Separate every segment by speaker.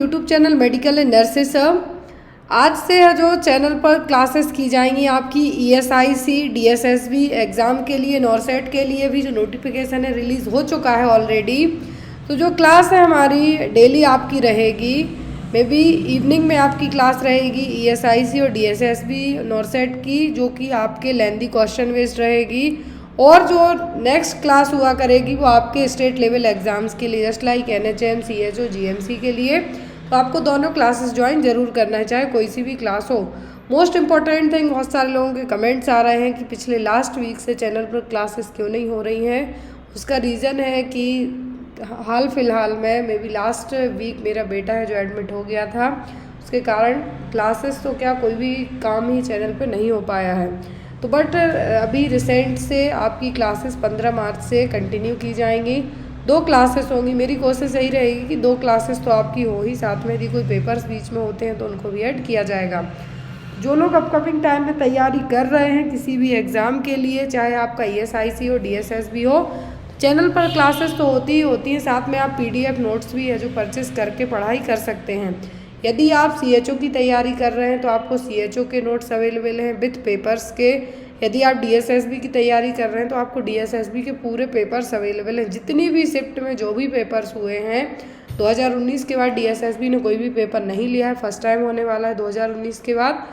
Speaker 1: YouTube channel medical and nurses. आज से जो चैनल पर क्लासेस की जाएंगी आपकी ESIC DSSB एग्ज़ाम के लिए, नॉरसेट के लिए भी जो नोटिफिकेशन है रिलीज़ हो चुका है ऑलरेडी। तो जो क्लास है हमारी डेली आपकी रहेगी, मे बी इवनिंग में आपकी क्लास रहेगी ESIC और DSSB नॉरसेट की, जो कि आपके लेंदी क्वेश्चन बेस्ड रहेगी। और जो नेक्स्ट क्लास हुआ करेगी वो आपके स्टेट लेवल एग्ज़ाम्स के लिए, just like NHM CHO GMC के लिए। तो आपको दोनों क्लासेस ज्वाइन जरूर करना है, चाहे कोई सी भी क्लास हो। मोस्ट इम्पॉर्टेंट थिंग, बहुत सारे लोगों के कमेंट्स आ रहे हैं कि पिछले लास्ट वीक से चैनल पर क्लासेस क्यों नहीं हो रही हैं। उसका रीज़न है कि हाल फिलहाल में मे बी लास्ट वीक मेरा बेटा है जो एडमिट हो गया था, उसके कारण क्लासेस तो क्या कोई भी काम ही चैनल पर नहीं हो पाया है। तो बट अभी रिसेंट से आपकी क्लासेस 15 मार्च से कंटिन्यू की जाएंगी। 2 क्लासेस होंगी। मेरी कोशिश यही रहेगी कि 2 क्लासेस तो आपकी हो ही, साथ में यदि कोई पेपर्स बीच में होते हैं तो उनको भी ऐड किया जाएगा। जो लोग अपकमिंग टाइम में तैयारी कर रहे हैं किसी भी एग्ज़ाम के लिए, चाहे आपका ESIC हो DSSB हो, चैनल पर क्लासेस तो होती ही होती हैं, साथ में आप PDF नोट्स भी है जो परचेस करके पढ़ाई कर सकते हैं। यदि आप CHO की तैयारी कर रहे हैं तो आपको CHO के नोट्स अवेलेबल हैं विथ पेपर्स के। यदि आप DSSB की तैयारी कर रहे हैं तो आपको DSSB के पूरे पेपर्स अवेलेबल हैं। जितनी भी शिफ्ट में जो भी पेपर्स हुए हैं, 2019 के बाद DSSB ने कोई भी पेपर नहीं लिया है, फर्स्ट टाइम होने वाला है 2019 के बाद,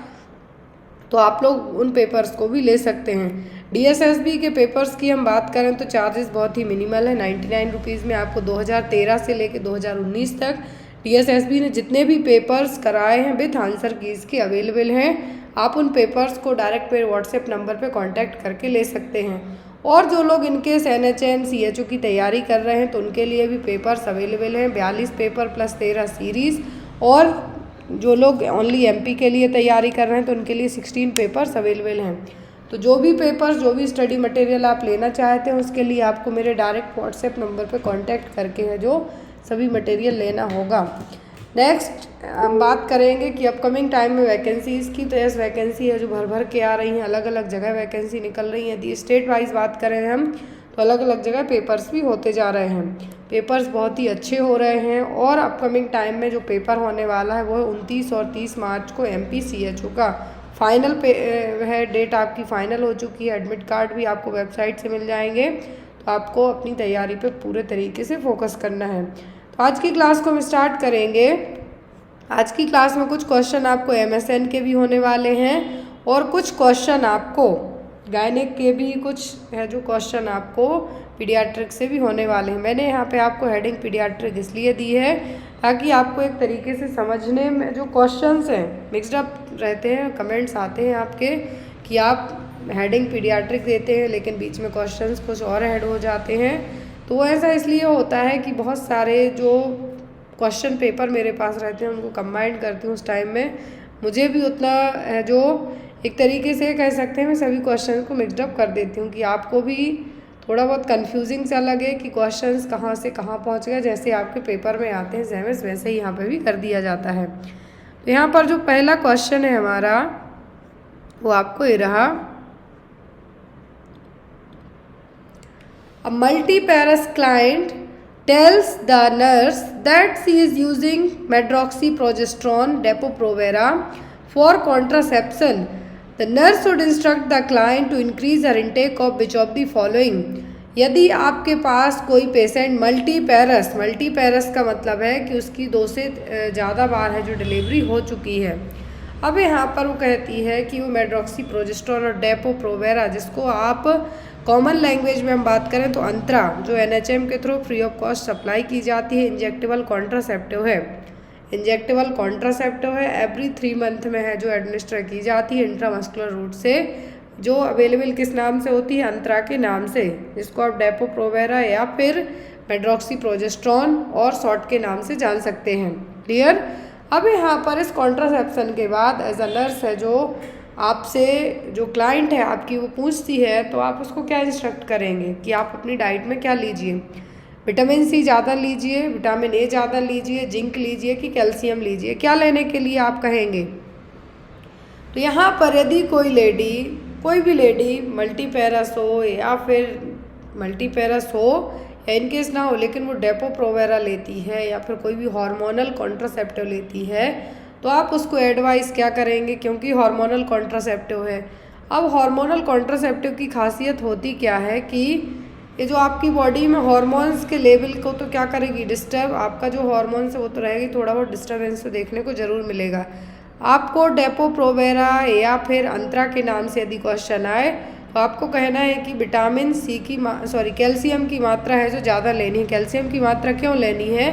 Speaker 1: तो आप लोग उन पेपर्स को भी ले सकते हैं। DSSB के पेपर्स की हम बात करें तो चार्जेस बहुत ही मिनिमल है, 99 रुपीज़ में आपको 2013 से लेकर 2019 तक DSSB ने जितने भी पेपर्स कराए हैं विथ आंसर कीज़ के अवेलेबल हैं। आप उन पेपर्स को डायरेक्ट मेरे व्हाट्सएप नंबर पे कांटेक्ट करके ले सकते हैं। और जो लोग इनकेस NHM CHO की तैयारी कर रहे हैं तो उनके लिए भी पेपर्स अवेलेबल हैं, 42 पेपर प्लस 13 सीरीज़। और जो लोग ओनली MP के लिए तैयारी कर रहे हैं तो उनके लिए 16 पेपर्स अवेलेबल हैं। तो जो भी पेपर्स, जो भी स्टडी मटेरियल आप लेना चाहते हैं उसके लिए आपको मेरे डायरेक्ट व्हाट्सएप नंबर पे कांटेक्ट करके है जो सभी मटेरियल लेना होगा। नेक्स्ट हम बात करेंगे कि अपकमिंग टाइम में वैकेंसीज़ की। तो यस, वैकेंसी है जो भर भर के आ रही हैं, अलग अलग जगह वैकेंसी निकल रही हैं। यदि स्टेट वाइज बात करें हम तो अलग अलग जगह पेपर्स भी होते जा रहे हैं। पेपर्स बहुत ही अच्छे हो रहे हैं। और अपकमिंग टाइम में जो पेपर होने वाला है वो 29 और 30 मार्च को MP CHO का फाइनल है, डेट आपकी फाइनल हो चुकी है। एडमिट कार्ड भी आपको वेबसाइट से मिल जाएंगे। तो आपको अपनी तैयारी पे पूरे तरीके से फोकस करना है। तो आज की क्लास को हम स्टार्ट करेंगे। आज की क्लास में कुछ क्वेश्चन आपको MSN के भी होने वाले हैं और कुछ क्वेश्चन आपको गायनिक के भी कुछ है जो क्वेश्चन आपको पीडियाट्रिक से भी होने वाले हैं। मैंने यहाँ पे आपको हेडिंग पीडियाट्रिक इसलिए दी है ताकि आपको एक तरीके से समझने में जो क्वेश्चंस हैं मिक्सड अप रहते हैं, कमेंट्स आते हैं आपके कि आप हेडिंग पीडियाट्रिक देते हैं लेकिन बीच में क्वेश्चंस कुछ और ऐड हो जाते हैं। तो ऐसा इसलिए होता है कि बहुत सारे जो क्वेश्चन पेपर मेरे पास रहते हैं उनको कंबाइंड करती हूँ उस टाइम में। मुझे भी उतना जो एक तरीके से कह सकते हैं मैं सभी क्वेश्चन को मिक्सड अप कर देती हूँ कि आपको भी थोड़ा बहुत कंफ्यूजिंग सा लगे कि क्वेश्चंस कहाँ से कहाँ पहुँच गए। जैसे आपके पेपर में आते हैं जैमेस वैसे ही यहाँ पे भी कर दिया जाता है। तो यहाँ पर जो पहला क्वेश्चन है हमारा वो आपको ये रहा। A multiparous client tells the nurse that she is using medroxyprogesterone Depo-Provera for contraception. The nurse should instruct the client to increase her intake of which of the following. यदि आपके पास कोई पेशेंट मल्टीपैरस का मतलब है कि उसकी 2 से ज़्यादा बार है जो डिलीवरी हो चुकी है। अब यहाँ पर वो कहती है कि वो मेड्रॉक्सीप्रोजेस्टेरोन और डेपो-प्रोवेरा, जिसको आप कॉमन लैंग्वेज में हम बात करें तो अंतरा, जो NHM के through free of cost supply की जाती है, इंजेक्टेबल कॉन्ट्रासेप्टिव है। एवरी 3 मंथ में है जो एडमिनिस्टर की जाती है इंट्रामस्कुलर रूट से, जो अवेलेबल किस नाम से होती है, अंतरा के नाम से, जिसको आप डेपो-प्रोवेरा या फिर मेड्रॉक्सीप्रोजेस्टेरोन और शॉर्ट के नाम से जान सकते हैं। क्लियर। अब यहाँ पर इस कॉन्ट्रासेप्शन के बाद एज अ नर्स है जो आपसे जो क्लाइंट है आपकी वो पूछती है तो आप उसको क्या इंस्ट्रक्ट करेंगे कि आप अपनी डाइट में क्या लीजिए। विटामिन C ज़्यादा लीजिए, विटामिन A ज़्यादा लीजिए, जिंक लीजिए कि कैल्शियम लीजिए, क्या लेने के लिए आप कहेंगे। तो यहाँ पर यदि कोई भी लेडी मल्टीपैरस हो इनकेस ना हो लेकिन वो डेपो प्रोवेरा लेती है या फिर कोई भी हार्मोनल कॉन्ट्रासेप्टिव लेती है, तो आप उसको एडवाइस क्या करेंगे, क्योंकि हार्मोनल कॉन्ट्रासेप्टिव है। अब हार्मोनल कॉन्ट्रासेप्टिव की खासियत होती क्या है कि ये जो आपकी बॉडी में हार्मोन्स के लेवल को तो क्या करेगी, डिस्टर्ब। आपका जो हार्मोन्स है वो तो रहेगी, थोड़ा बहुत डिस्टर्बेंस तो देखने को जरूर मिलेगा। आपको डेपो प्रोवेरा या फिर अंतरा के नाम से यदि क्वेश्चन आए तो आपको कहना है कि विटामिन सी की कैल्शियम की मात्रा है जो ज़्यादा लेनी है। कैल्शियम की मात्रा क्यों लेनी है,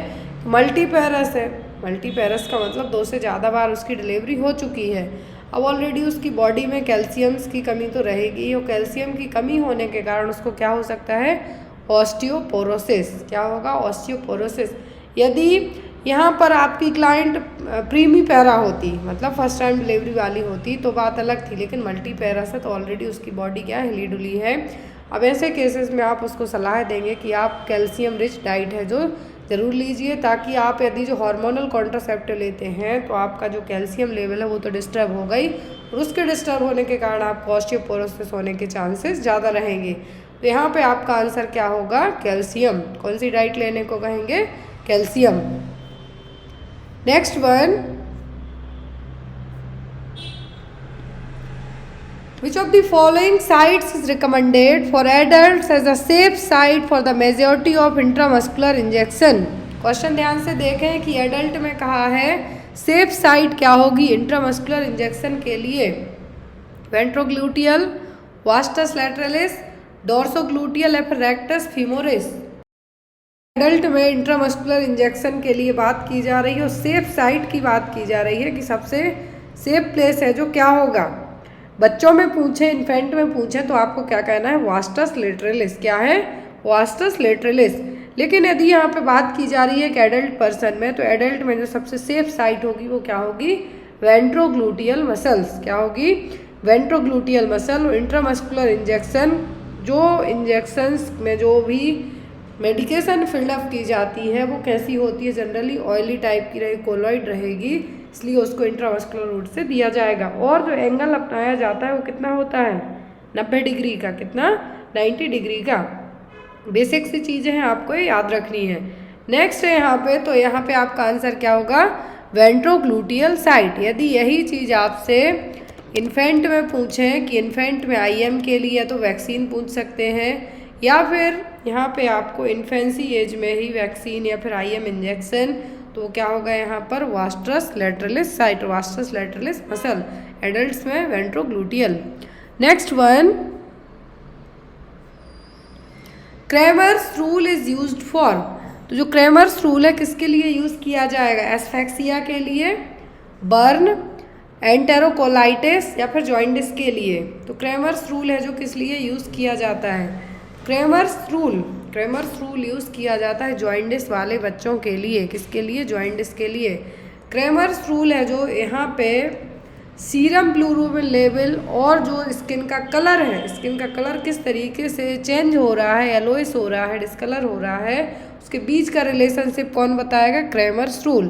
Speaker 1: मल्टीपेरस है। मल्टीपेरस का मतलब 2 से ज़्यादा बार उसकी डिलीवरी हो चुकी है। अब ऑलरेडी उसकी बॉडी में कैल्शियम्स की कमी तो रहेगी, और कैल्शियम की कमी होने के कारण उसको क्या हो सकता है, ऑस्टियोपोरोसिस। क्या होगा, ऑस्टियोपोरोसिस। यदि यहाँ पर आपकी क्लाइंट प्रीमी पैरा होती, मतलब फर्स्ट टाइम डिलीवरी वाली होती तो बात अलग थी, लेकिन मल्टी पैरा से तो ऑलरेडी उसकी बॉडी क्या है, हिली डुली है। अब ऐसे केसेस में आप उसको सलाह देंगे कि आप कैल्शियम रिच डाइट है जो ज़रूर लीजिए, ताकि आप यदि जो हार्मोनल कॉन्ट्रासेप्टिव लेते हैं तो आपका जो कैल्शियम लेवल है वो तो डिस्टर्ब हो गई, और उसके डिस्टर्ब होने के कारण आपको ऑस्टियोपोरोसिस होने के चांसेस ज़्यादा रहेंगे। तो यहाँ पे आपका आंसर क्या होगा, कैल्शियम। कौन सी डाइट लेने को कहेंगे, calcium. Next one, which of the following sites is recommended for adults as a safe site for the majority of intramuscular injection? Question ध्यान से देखें कि एडल्ट में कहा है सेफ साइट क्या होगी इंट्रामस्कुलर इंजेक्शन के लिए, वेंट्रोग्लूटियल, वास्टस लैटरलिस, डोर्सोग्लूटियल या फिर रेक्टस फीमोरिस। एडल्ट में इंट्रामस्कुलर इंजेक्शन के लिए बात की जा रही है और सेफ साइट की बात की जा रही है कि सबसे सेफ प्लेस है जो क्या होगा। बच्चों में पूछे, इन्फेंट में पूछे तो आपको क्या कहना है, वास्टस लेटरलिस। क्या है, वास्टस लेटरलिस। लेकिन यदि यहाँ पे बात की जा रही है कि एडल्ट पर्सन में, तो एडल्ट में जो सबसे सेफ साइट होगी वो क्या होगी, वेंट्रोग्लूटियल मसल्स। क्या होगी, वेंट्रोग्लूटियल मसल। इंट्रामस्कुलर इंजेक्शन, जो इंजेक्शंस में जो भी मेडिकेशन फिलअप की जाती है वो कैसी होती है, जनरली ऑयली टाइप की रहेगी, कोलॉइड रहेगी, इसलिए उसको इंट्रामस्कुलर रूट से दिया जाएगा। और जो एंगल अपनाया जाता है वो कितना होता है, 90 डिग्री का। कितना, 90 डिग्री का। बेसिक सी चीज़ें हैं, आपको ये याद रखनी है। नेक्स्ट है यहाँ पे, तो यहाँ पे आपका आंसर क्या होगा, वेंट्रोग्लूटियल साइट। यदि यही चीज़ आपसे इन्फेंट में पूछें कि इन्फेंट में IM के लिए तो वैक्सीन पूछ सकते हैं, या फिर यहाँ पे आपको इन्फेंसी एज में ही वैक्सीन या फिर IM इंजेक्शन, तो क्या होगा यहाँ पर, vastus lateralis site, vastus lateralis muscle. Adults में ventrogluteal. Next one, Kramer's rule is used for. तो जो क्रेमर्स रूल है किसके लिए यूज़ किया जाएगा, एस्फेक्सिया के लिए, बर्न, एंटेरोकोलाइटिस या फिर जॉइंटिस के लिए। तो क्रेमर्स रूल है जो किस लिए यूज़ किया जाता है, क्रेमर्स रूल यूज़ किया जाता है जॉइंटिस वाले बच्चों के लिए। किसके लिए, जॉइंटिस के लिए। क्रेमर्स रूल है जो यहाँ पे सीरम बिलिरुबिन लेवल और जो स्किन का कलर है, स्किन का कलर किस तरीके से चेंज हो रहा है, येलोइश हो रहा है, डिस्कलर हो रहा है, उसके बीच का रिलेशनशिप कौन बताएगा, क्रेमर्स रूल।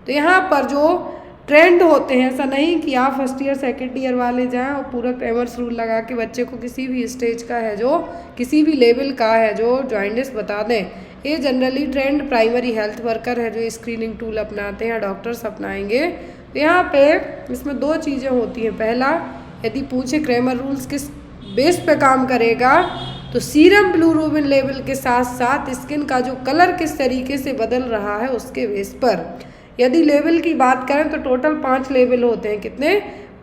Speaker 1: तो यहाँ पर जो ट्रेंड होते हैं, ऐसा नहीं कि आप फर्स्ट ईयर सेकेंड ईयर वाले जाएं और पूरा क्रेमर्स रूल लगा के बच्चे को किसी भी स्टेज का है जो, किसी भी लेवल का है जो जॉइंटिस बता दें। ये generally trend primary health worker है जो स्क्रीनिंग टूल अपनाते हैं, डॉक्टर्स अपनाएंगे। तो यहाँ पे इसमें 2 चीज़ें होती हैं। पहला, यदि पूछे क्रेमर रूल्स किस बेस पे काम करेगा, तो सीरम बिलिरुबिन लेवल के साथ साथ स्किन का जो कलर किस तरीके से बदल रहा है उसके बेस पर। यदि लेवल की बात करें तो टोटल 5 लेवल होते हैं। कितने,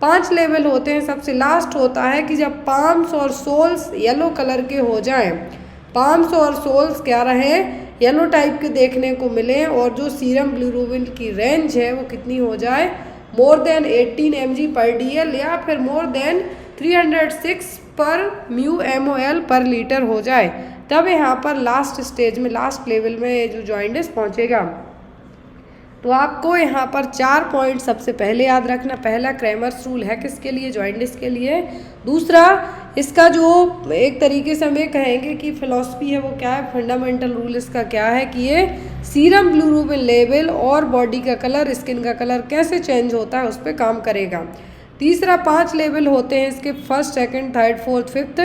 Speaker 1: 5 लेवल होते हैं। सबसे लास्ट होता है कि जब पाम्स और सोल्स येलो कलर के हो जाएं, पाम्स और सोल्स क्या रहे, येलो टाइप के देखने को मिले, और जो सीरम बिलिरुबिन की रेंज है वो कितनी हो जाए, मोर देन 18 mg/dl या फिर मोर देन 306 पर μmol पर लीटर हो जाए, तब यहाँ पर लास्ट स्टेज में, लास्ट लेवल में जो जॉइंटिस पहुँचेगा। तो आपको यहाँ पर 4 पॉइंट सबसे पहले याद रखना। पहला, क्रेमर्स रूल है किसके लिए, जॉइंटिस के लिए। दूसरा, इसका जो एक तरीके से हमें कहेंगे कि फिलॉसफी है वो क्या है, फंडामेंटल रूल इसका क्या है कि ये सीरम बिलिरुबिन लेवल और बॉडी का कलर, स्किन का कलर कैसे चेंज होता है उस पर काम करेगा। तीसरा, 5 लेवल होते हैं इसके, first, second, third, fourth, fifth.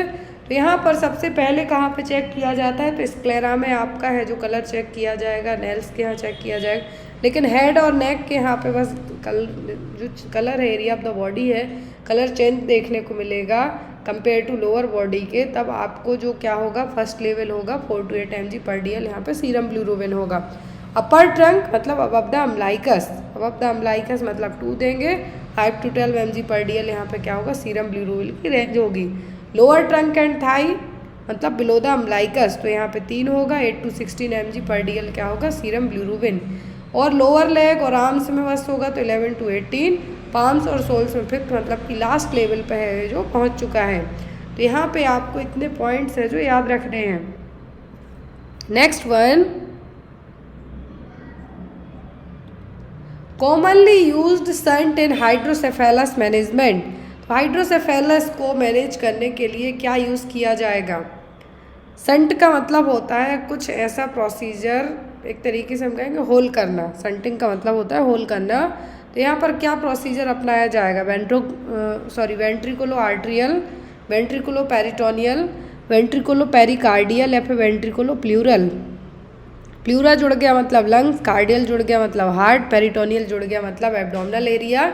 Speaker 1: तो यहाँ पर सबसे पहले कहाँ पे चेक किया जाता है, तो स्क्लेरा में आपका है जो कलर चेक किया जाएगा, नेल्स के यहाँ चेक किया जाएगा, लेकिन हेड और नेक के यहाँ पे बस जो कलर है, एरिया ऑफ द बॉडी है, कलर चेंज देखने को मिलेगा कंपेयर टू लोअर बॉडी के। तब आपको जो क्या होगा, फर्स्ट लेवल होगा 4 to 8 mg/dl यहाँ पे सीरम बिलिरुबिन होगा। अपर ट्रंक मतलब अबव द अम्लाइकस, अबव द अम्लाइकस मतलब 2 देंगे, 5 to 12 mg/dl यहाँ पे क्या होगा, सीरम बिलिरुबिन की रेंज होगी। लोअर ट्रंक एंड थाई मतलब बिलो द अम्लाइकस, तो यहाँ पे 3 होगा, 8 to 16 mg/dl क्या होगा, सीरम बिलिरुबिन। और लोअर लेग और आर्म्स में बस होगा तो 11 to 18, पाम्स और सोल्स में 5th मतलब कि लास्ट लेवल पे है जो पहुँच चुका है। तो यहाँ पे आपको इतने पॉइंट्स है जो याद रखने हैं। Next one, commonly used stent in hydrocephalus management. तो हाइड्रोसेफेलस को मैनेज करने के लिए क्या यूज़ किया जाएगा। संट का मतलब होता है कुछ ऐसा प्रोसीजर, एक तरीके से हम कहेंगे होल करना, संटिंग का मतलब होता है होल करना। तो यहाँ पर क्या प्रोसीजर अपनाया जाएगा, वेंट्रिकुलो आर्ट्रियल, वेंट्रिकुलो पेरिटोनियल, वेंट्रिकुलो पेरिकार्डियल या फिर वेंट्रिकुलो प्लूरल। प्लूरा जुड़ गया मतलब लंग्स, कार्डियल जुड़ गया मतलब हार्ट, पेरिटोनियल जुड़ गया मतलब एब्डोमिनल एरिया।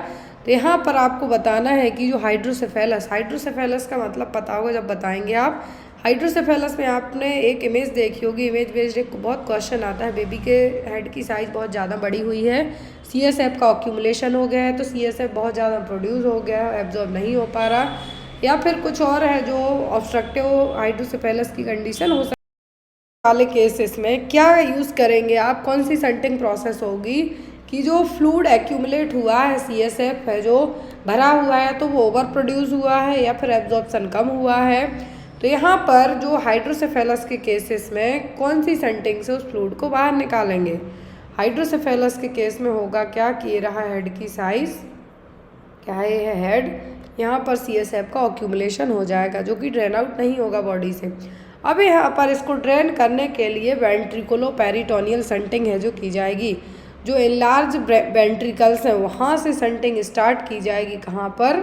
Speaker 1: तो यहाँ पर आपको बताना है कि जो हाइड्रोसेफेलस, हाइड्रोसेफेलस का मतलब पता होगा जब बताएंगे आप। हाइड्रोसेफेलस में आपने एक इमेज देखी होगी, इमेज बेस्ड एक बहुत क्वेश्चन आता है, बेबी के हेड की साइज़ बहुत ज़्यादा बड़ी हुई है, CSF का ऑक्यूमुलेशन हो गया है, तो CSF बहुत ज़्यादा प्रोड्यूस हो गया है, एब्जॉर्ब नहीं हो पा रहा, या फिर कुछ और है जो ऑब्स्ट्रक्टिव हाइड्रोसेफेलस की कंडीशन हो सकती वाले केसेस में क्या यूज़ करेंगे आप, कौन सी संटिंग प्रोसेस होगी कि जो फ्लूइड एक्यूमुलेट हुआ है, CSF है जो भरा हुआ है, तो वो ओवर प्रोड्यूस हुआ है या फिर एब्जॉर्प्शन कम हुआ है। तो यहाँ पर जो हाइड्रोसेफेलस के केसेस में कौन सी संटिंग से उस फ्लूइड को बाहर निकालेंगे। हाइड्रोसेफेलस के केस में होगा क्या कि ये रहा हेड की साइज़, क्या है ये हेड, यहाँ पर CSF का ऑक्यूमुलेशन हो जाएगा जो कि ड्रेन आउट नहीं होगा बॉडी से। अब यहाँ पर इसको ड्रेन करने के लिए वेंट्रिकुलो पेरिटोनियल संटिंग है जो की जाएगी, जो इनलार्ज वेंट्रिकल्स हैं वहाँ से संटिंग स्टार्ट की जाएगी। कहाँ पर,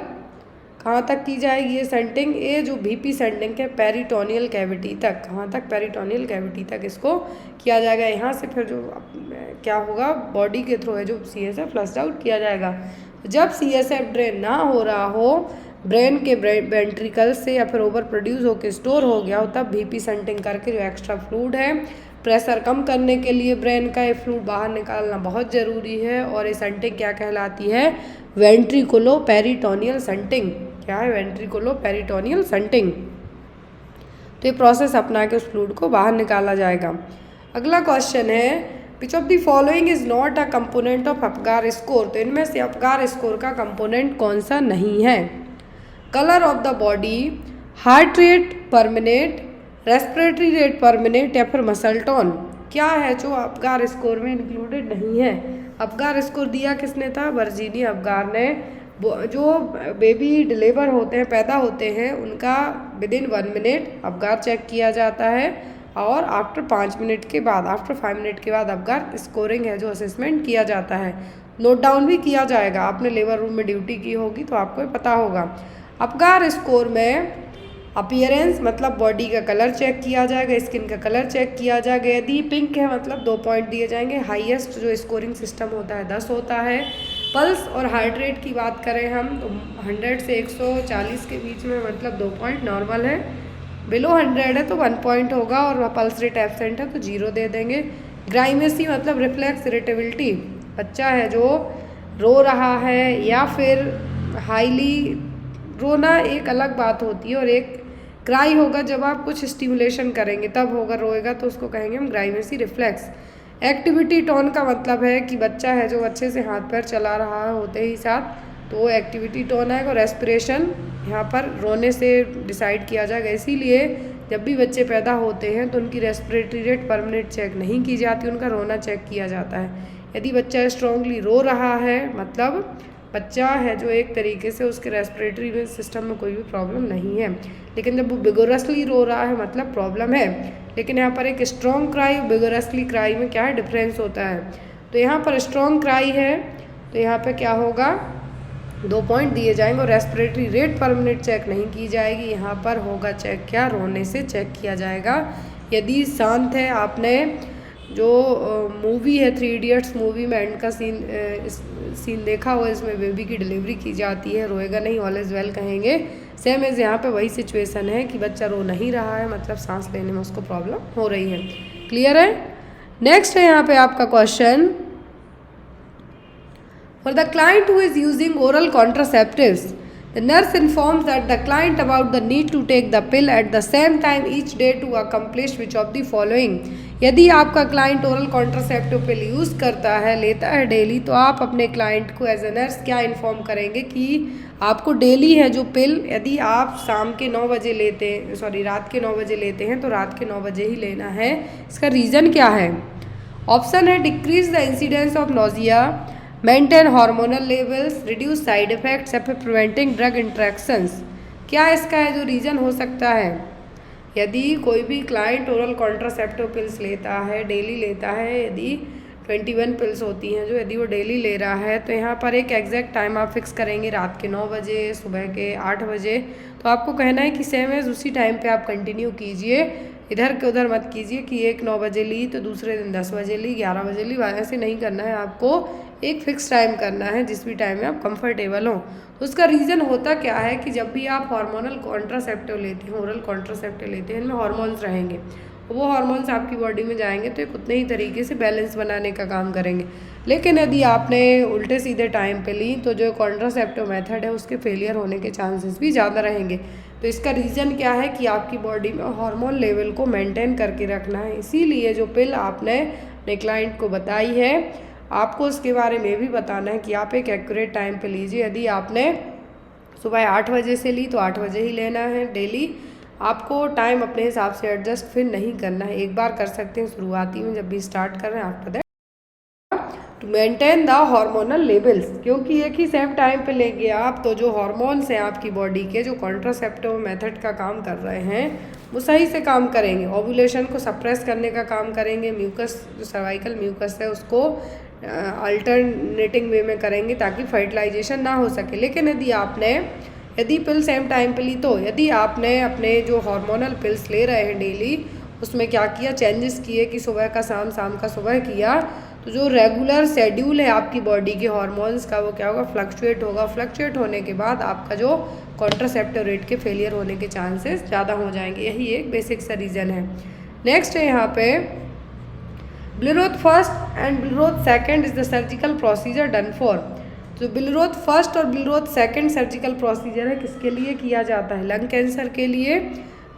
Speaker 1: कहाँ तक की जाएगी ये संटिंग, ये जो VP संटिंग है पेरिटोनियल कैविटी तक, कहाँ तक, पेरिटोनियल कैविटी तक इसको किया जाएगा। यहाँ से फिर जो क्या होगा, बॉडी के थ्रू है जो CSF फ्लश्ड आउट किया जाएगा। जब CSF ड्रेन ना हो रहा हो, ब्रेन के वेंट्रिकल से या फिर ओवर प्रोड्यूस होकर स्टोर हो गया हो, तब VP संटिंग करके जो एक्स्ट्रा फ्लूइड है, प्रेशर कम करने के लिए ब्रेन का ये फ्लूइड बाहर निकालना बहुत ज़रूरी है। और ये संटिंग क्या कहलाती है, वेंट्रिकुलो पेरिटोनियल संटिंग। क्या है, वेंट्रिकुलो पेरिटोनियल संटिंग। तो ये प्रोसेस अपना के उस फ्लूइड को बाहर निकाला जाएगा। अगला क्वेश्चन है, विच of the following is not a component of Apgar score. तो इनमें से अपगार स्कोर का कंपोनेंट कौन सा नहीं है। Colour of the body, heart rate per minute, respiratory rate per minute या फिर मसल टोन। क्या है जो अपगार स्कोर में इंक्लूडेड नहीं है। अपगार स्कोर दिया किसने था, वर्जीनी अपगार ने। जो बेबी डिलीवर होते हैं, पैदा होते हैं, उनका विदिन 1 मिनट अपगार चेक किया जाता है और आफ्टर 5 मिनट के बाद, आफ्टर 5 मिनट के बाद अपगार स्कोरिंग है जो असेसमेंट किया जाता है। नोट डाउन भी किया जाएगा, आपने लेबर रूम में ड्यूटी की होगी तो आपको पता होगा। अपगार स्कोर में अपीयरेंस मतलब बॉडी का कलर चेक किया जाएगा, स्किन का कलर चेक किया जाएगा। यदि पिंक है मतलब 2 पॉइंट दिए जाएंगे। हाईएस्ट जो स्कोरिंग सिस्टम होता है 10 होता है। पल्स और हार्ट रेट की बात करें हम तो 100 से 140 के बीच में मतलब 2 पॉइंट नॉर्मल है। बिलो 100 है तो 1 पॉइंट होगा और पल्स रेट एब्सेंट है तो 0 दे देंगे। ग्राइमेसी मतलब रिफ्लेक्स इरिटेबिलिटी, बच्चा है जो रो रहा है या फिर हाईली, रोना एक अलग बात होती है और एक क्राई होगा जब आप कुछ स्टिमुलेशन करेंगे तब होगा, रोएगा तो उसको कहेंगे हम ग्राइमेसी रिफ्लेक्स। एक्टिविटी टोन का मतलब है कि बच्चा है जो अच्छे से हाथ पैर चला रहा है होते ही साथ, तो वो एक्टिविटी टोन आएगा। रेस्पिरेशन यहाँ पर रोने से डिसाइड किया जाएगा, इसीलिए जब भी बच्चे पैदा होते हैं तो उनकी respiratory rate per minute check नहीं की जाती, उनका रोना चेक किया जाता है। यदि बच्चा स्ट्रांगली रो रहा है मतलब बच्चा है जो एक तरीके से उसके रेस्पिरेटरी सिस्टम में कोई भी प्रॉब्लम नहीं है। लेकिन जब वो बिगोरसली रो रहा है मतलब प्रॉब्लम है। लेकिन यहाँ पर एक स्ट्रॉन्ग क्राई और बिगोरसली क्राई में क्या है, डिफरेंस होता है। तो यहाँ पर स्ट्रॉन्ग क्राई है तो यहाँ पे क्या होगा, 2 पॉइंट दिए जाएंगे। और respiratory rate per minute check नहीं की जाएगी, यहाँ पर होगा चेक क्या, रोने से चेक किया जाएगा। यदि शांत है, आपने जो मूवी है 3 इडियट्स मूवी में एंड का सीन देखा हुआ, इसमें बेबी की डिलीवरी की जाती है, रोएगा नहीं, ऑल इज़ वेल कहेंगे। सेम एज यहाँ पे वही सिचुएशन है कि बच्चा रो नहीं रहा है, मतलब सांस लेने में उसको प्रॉब्लम हो रही है। क्लियर है। नेक्स्ट है यहाँ पे आपका question, for the client who is using oral contraceptives, the nurse informs that the client about the need to take the pill at the same time each day to accomplish which of the following। यदि आपका client oral contraceptive पिल use करता है, लेता है daily, तो आप अपने client को एज ए नर्स क्या इन्फॉर्म करेंगे कि आपको डेली है जो पिल, यदि आप शाम के 9 बजे लेते हैं, सॉरी रात के 9 बजे लेते हैं, तो रात के 9 बजे ही लेना है। इसका रीज़न क्या है? ऑप्शन है decrease the incidence of nausea, maintain hormonal levels, reduce side effects या फिर प्रिवेंटिंग ड्रग इंट्रैक्शंस। क्या इसका है जो रीज़न हो सकता है? यदि कोई भी क्लाइंट ओरल कॉन्ट्रासेप्टिव पिल्स लेता है, डेली लेता है, यदि 21 पिल्स होती हैं जो, यदि वो डेली ले रहा है, तो यहाँ पर एक एग्जैक्ट टाइम आप फिक्स करेंगे, रात के 9 बजे, सुबह के 8 बजे। तो आपको कहना है कि सेम एज उसी टाइम पे आप कंटिन्यू कीजिए, इधर के उधर मत कीजिए कि एक 9 बजे ली तो दूसरे दिन 10 बजे ली, 11 बजे ली, ऐसे नहीं करना है। आपको एक फिक्स टाइम करना है जिस भी टाइम में आप कंफर्टेबल हो। तो उसका रीज़न होता क्या है कि जब भी आप हार्मोनल कॉन्ट्रासेप्टिव लेते हैं, ओरल कॉन्ट्रासेप्टिव लेते हैं, इनमें हार्मोन्स रहेंगे, वो हार्मोन्स आपकी बॉडी में जाएंगे तो एक उतने ही तरीके से बैलेंस बनाने का काम करेंगे। लेकिन यदि आपने उल्टे सीधे टाइम पे ली तो जो कॉन्ट्रासेप्टिव मेथड है उसके फेलियर होने के चांसेस भी ज़्यादा रहेंगे। तो इसका रीज़न क्या है कि आपकी बॉडी में हार्मोन लेवल को मेंटेन करके रखना है। इसीलिए जो पिल आपने अपने क्लाइंट को बताई है, आपको उसके बारे में भी बताना है कि आप एक एक्यूरेट टाइम पे लीजिए। यदि आपने सुबह 8 बजे से ली तो 8 बजे ही लेना है डेली। आपको टाइम अपने हिसाब से एडजस्ट फिर नहीं करना है, एक बार कर सकते हैं शुरुआती में जब भी स्टार्ट कर रहे हैं, after that to maintain the hormonal levels, क्योंकि एक ही सेम टाइम पे लेंगे आप तो जो हार्मोन्स हैं आपकी बॉडी के, जो कॉन्ट्रासेप्टिव मेथड का काम कर रहे हैं, वो सही से काम करेंगे, ओव्यूलेशन को सप्रेस करने का काम करेंगे, म्यूकस जो सर्वाइकल म्यूकस है उसको अल्टरनेटिंग वे में करेंगे ताकि फर्टिलाइजेशन ना हो सके। लेकिन यदि पिल सेम टाइम पे ली, तो यदि आपने अपने जो हार्मोनल पिल्स ले रहे हैं डेली, उसमें क्या किया, चेंजेस किए कि सुबह का शाम, शाम का सुबह किया, तो जो रेगुलर शेड्यूल है आपकी बॉडी के हार्मोन्स का वो क्या होगा, फ्लक्चुएट होगा। फ्लक्चुएट होने के बाद आपका जो कॉन्ट्रासेप्टिव रेट के फेलियर होने के चांसेस ज़्यादा हो जाएंगे। यही एक बेसिक सा रीज़न है। नेक्स्ट है यहाँ पे Billroth first and Billroth second is the surgical procedure done for. जो बिलरोथ फर्स्ट और बिलरोथ सेकेंड सर्जिकल प्रोसीजर है किसके लिए किया जाता है? लंग कैंसर के लिए,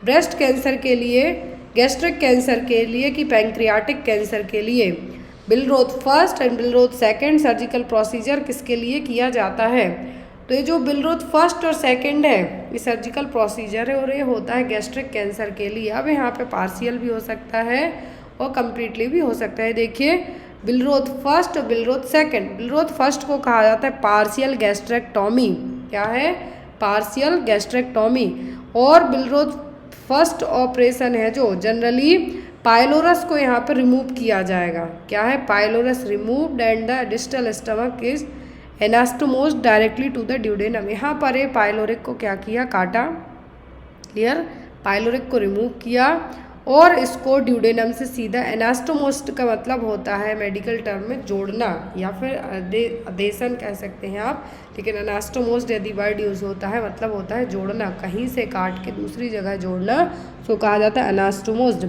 Speaker 1: ब्रेस्ट कैंसर के लिए, गैस्ट्रिक कैंसर के लिए कि पैंक्रियाटिक कैंसर के लिए? Billroth first and Billroth second surgical procedure किसके लिए किया जाता है? तो ये जो बिलरोथ फर्स्ट और सेकेंड है ये सर्जिकल प्रोसीजर है और ये होता है गैस्ट्रिक कैंसर के लिए। अब यहाँ पे पार्शियल भी हो सकता है और कम्प्लीटली भी हो सकता है। देखिए बिलरोथ फर्स्ट और बिलरोथ सेकेंड, बिलरोथ फर्स्ट को कहा जाता है पार्शियल गैस्ट्रेक्टोमी। क्या है? Partial gastrectomy. और बिलरोथ फर्स्ट ऑपरेशन है जो जनरली पाइलोरस को यहाँ पर रिमूव किया जाएगा। क्या है? Pylorus removed and the distal stomach is anastomosed directly to the duodenum. यहाँ पर ये पाइलोरिक को क्या किया, काटा। क्लियर? पाइलोरिक को रिमूव किया और इसको ड्यूडेनम से सीधा, एनास्टोमोस्ट का मतलब होता है मेडिकल टर्म में जोड़ना या फिर अदेशन कह सकते हैं आप, लेकिन एनास्टोमोस्ट यदि वर्ड यूज़ होता है मतलब होता है जोड़ना, कहीं से काट के दूसरी जगह जोड़ना, तो कहा जाता है एनास्टोमोस्ट।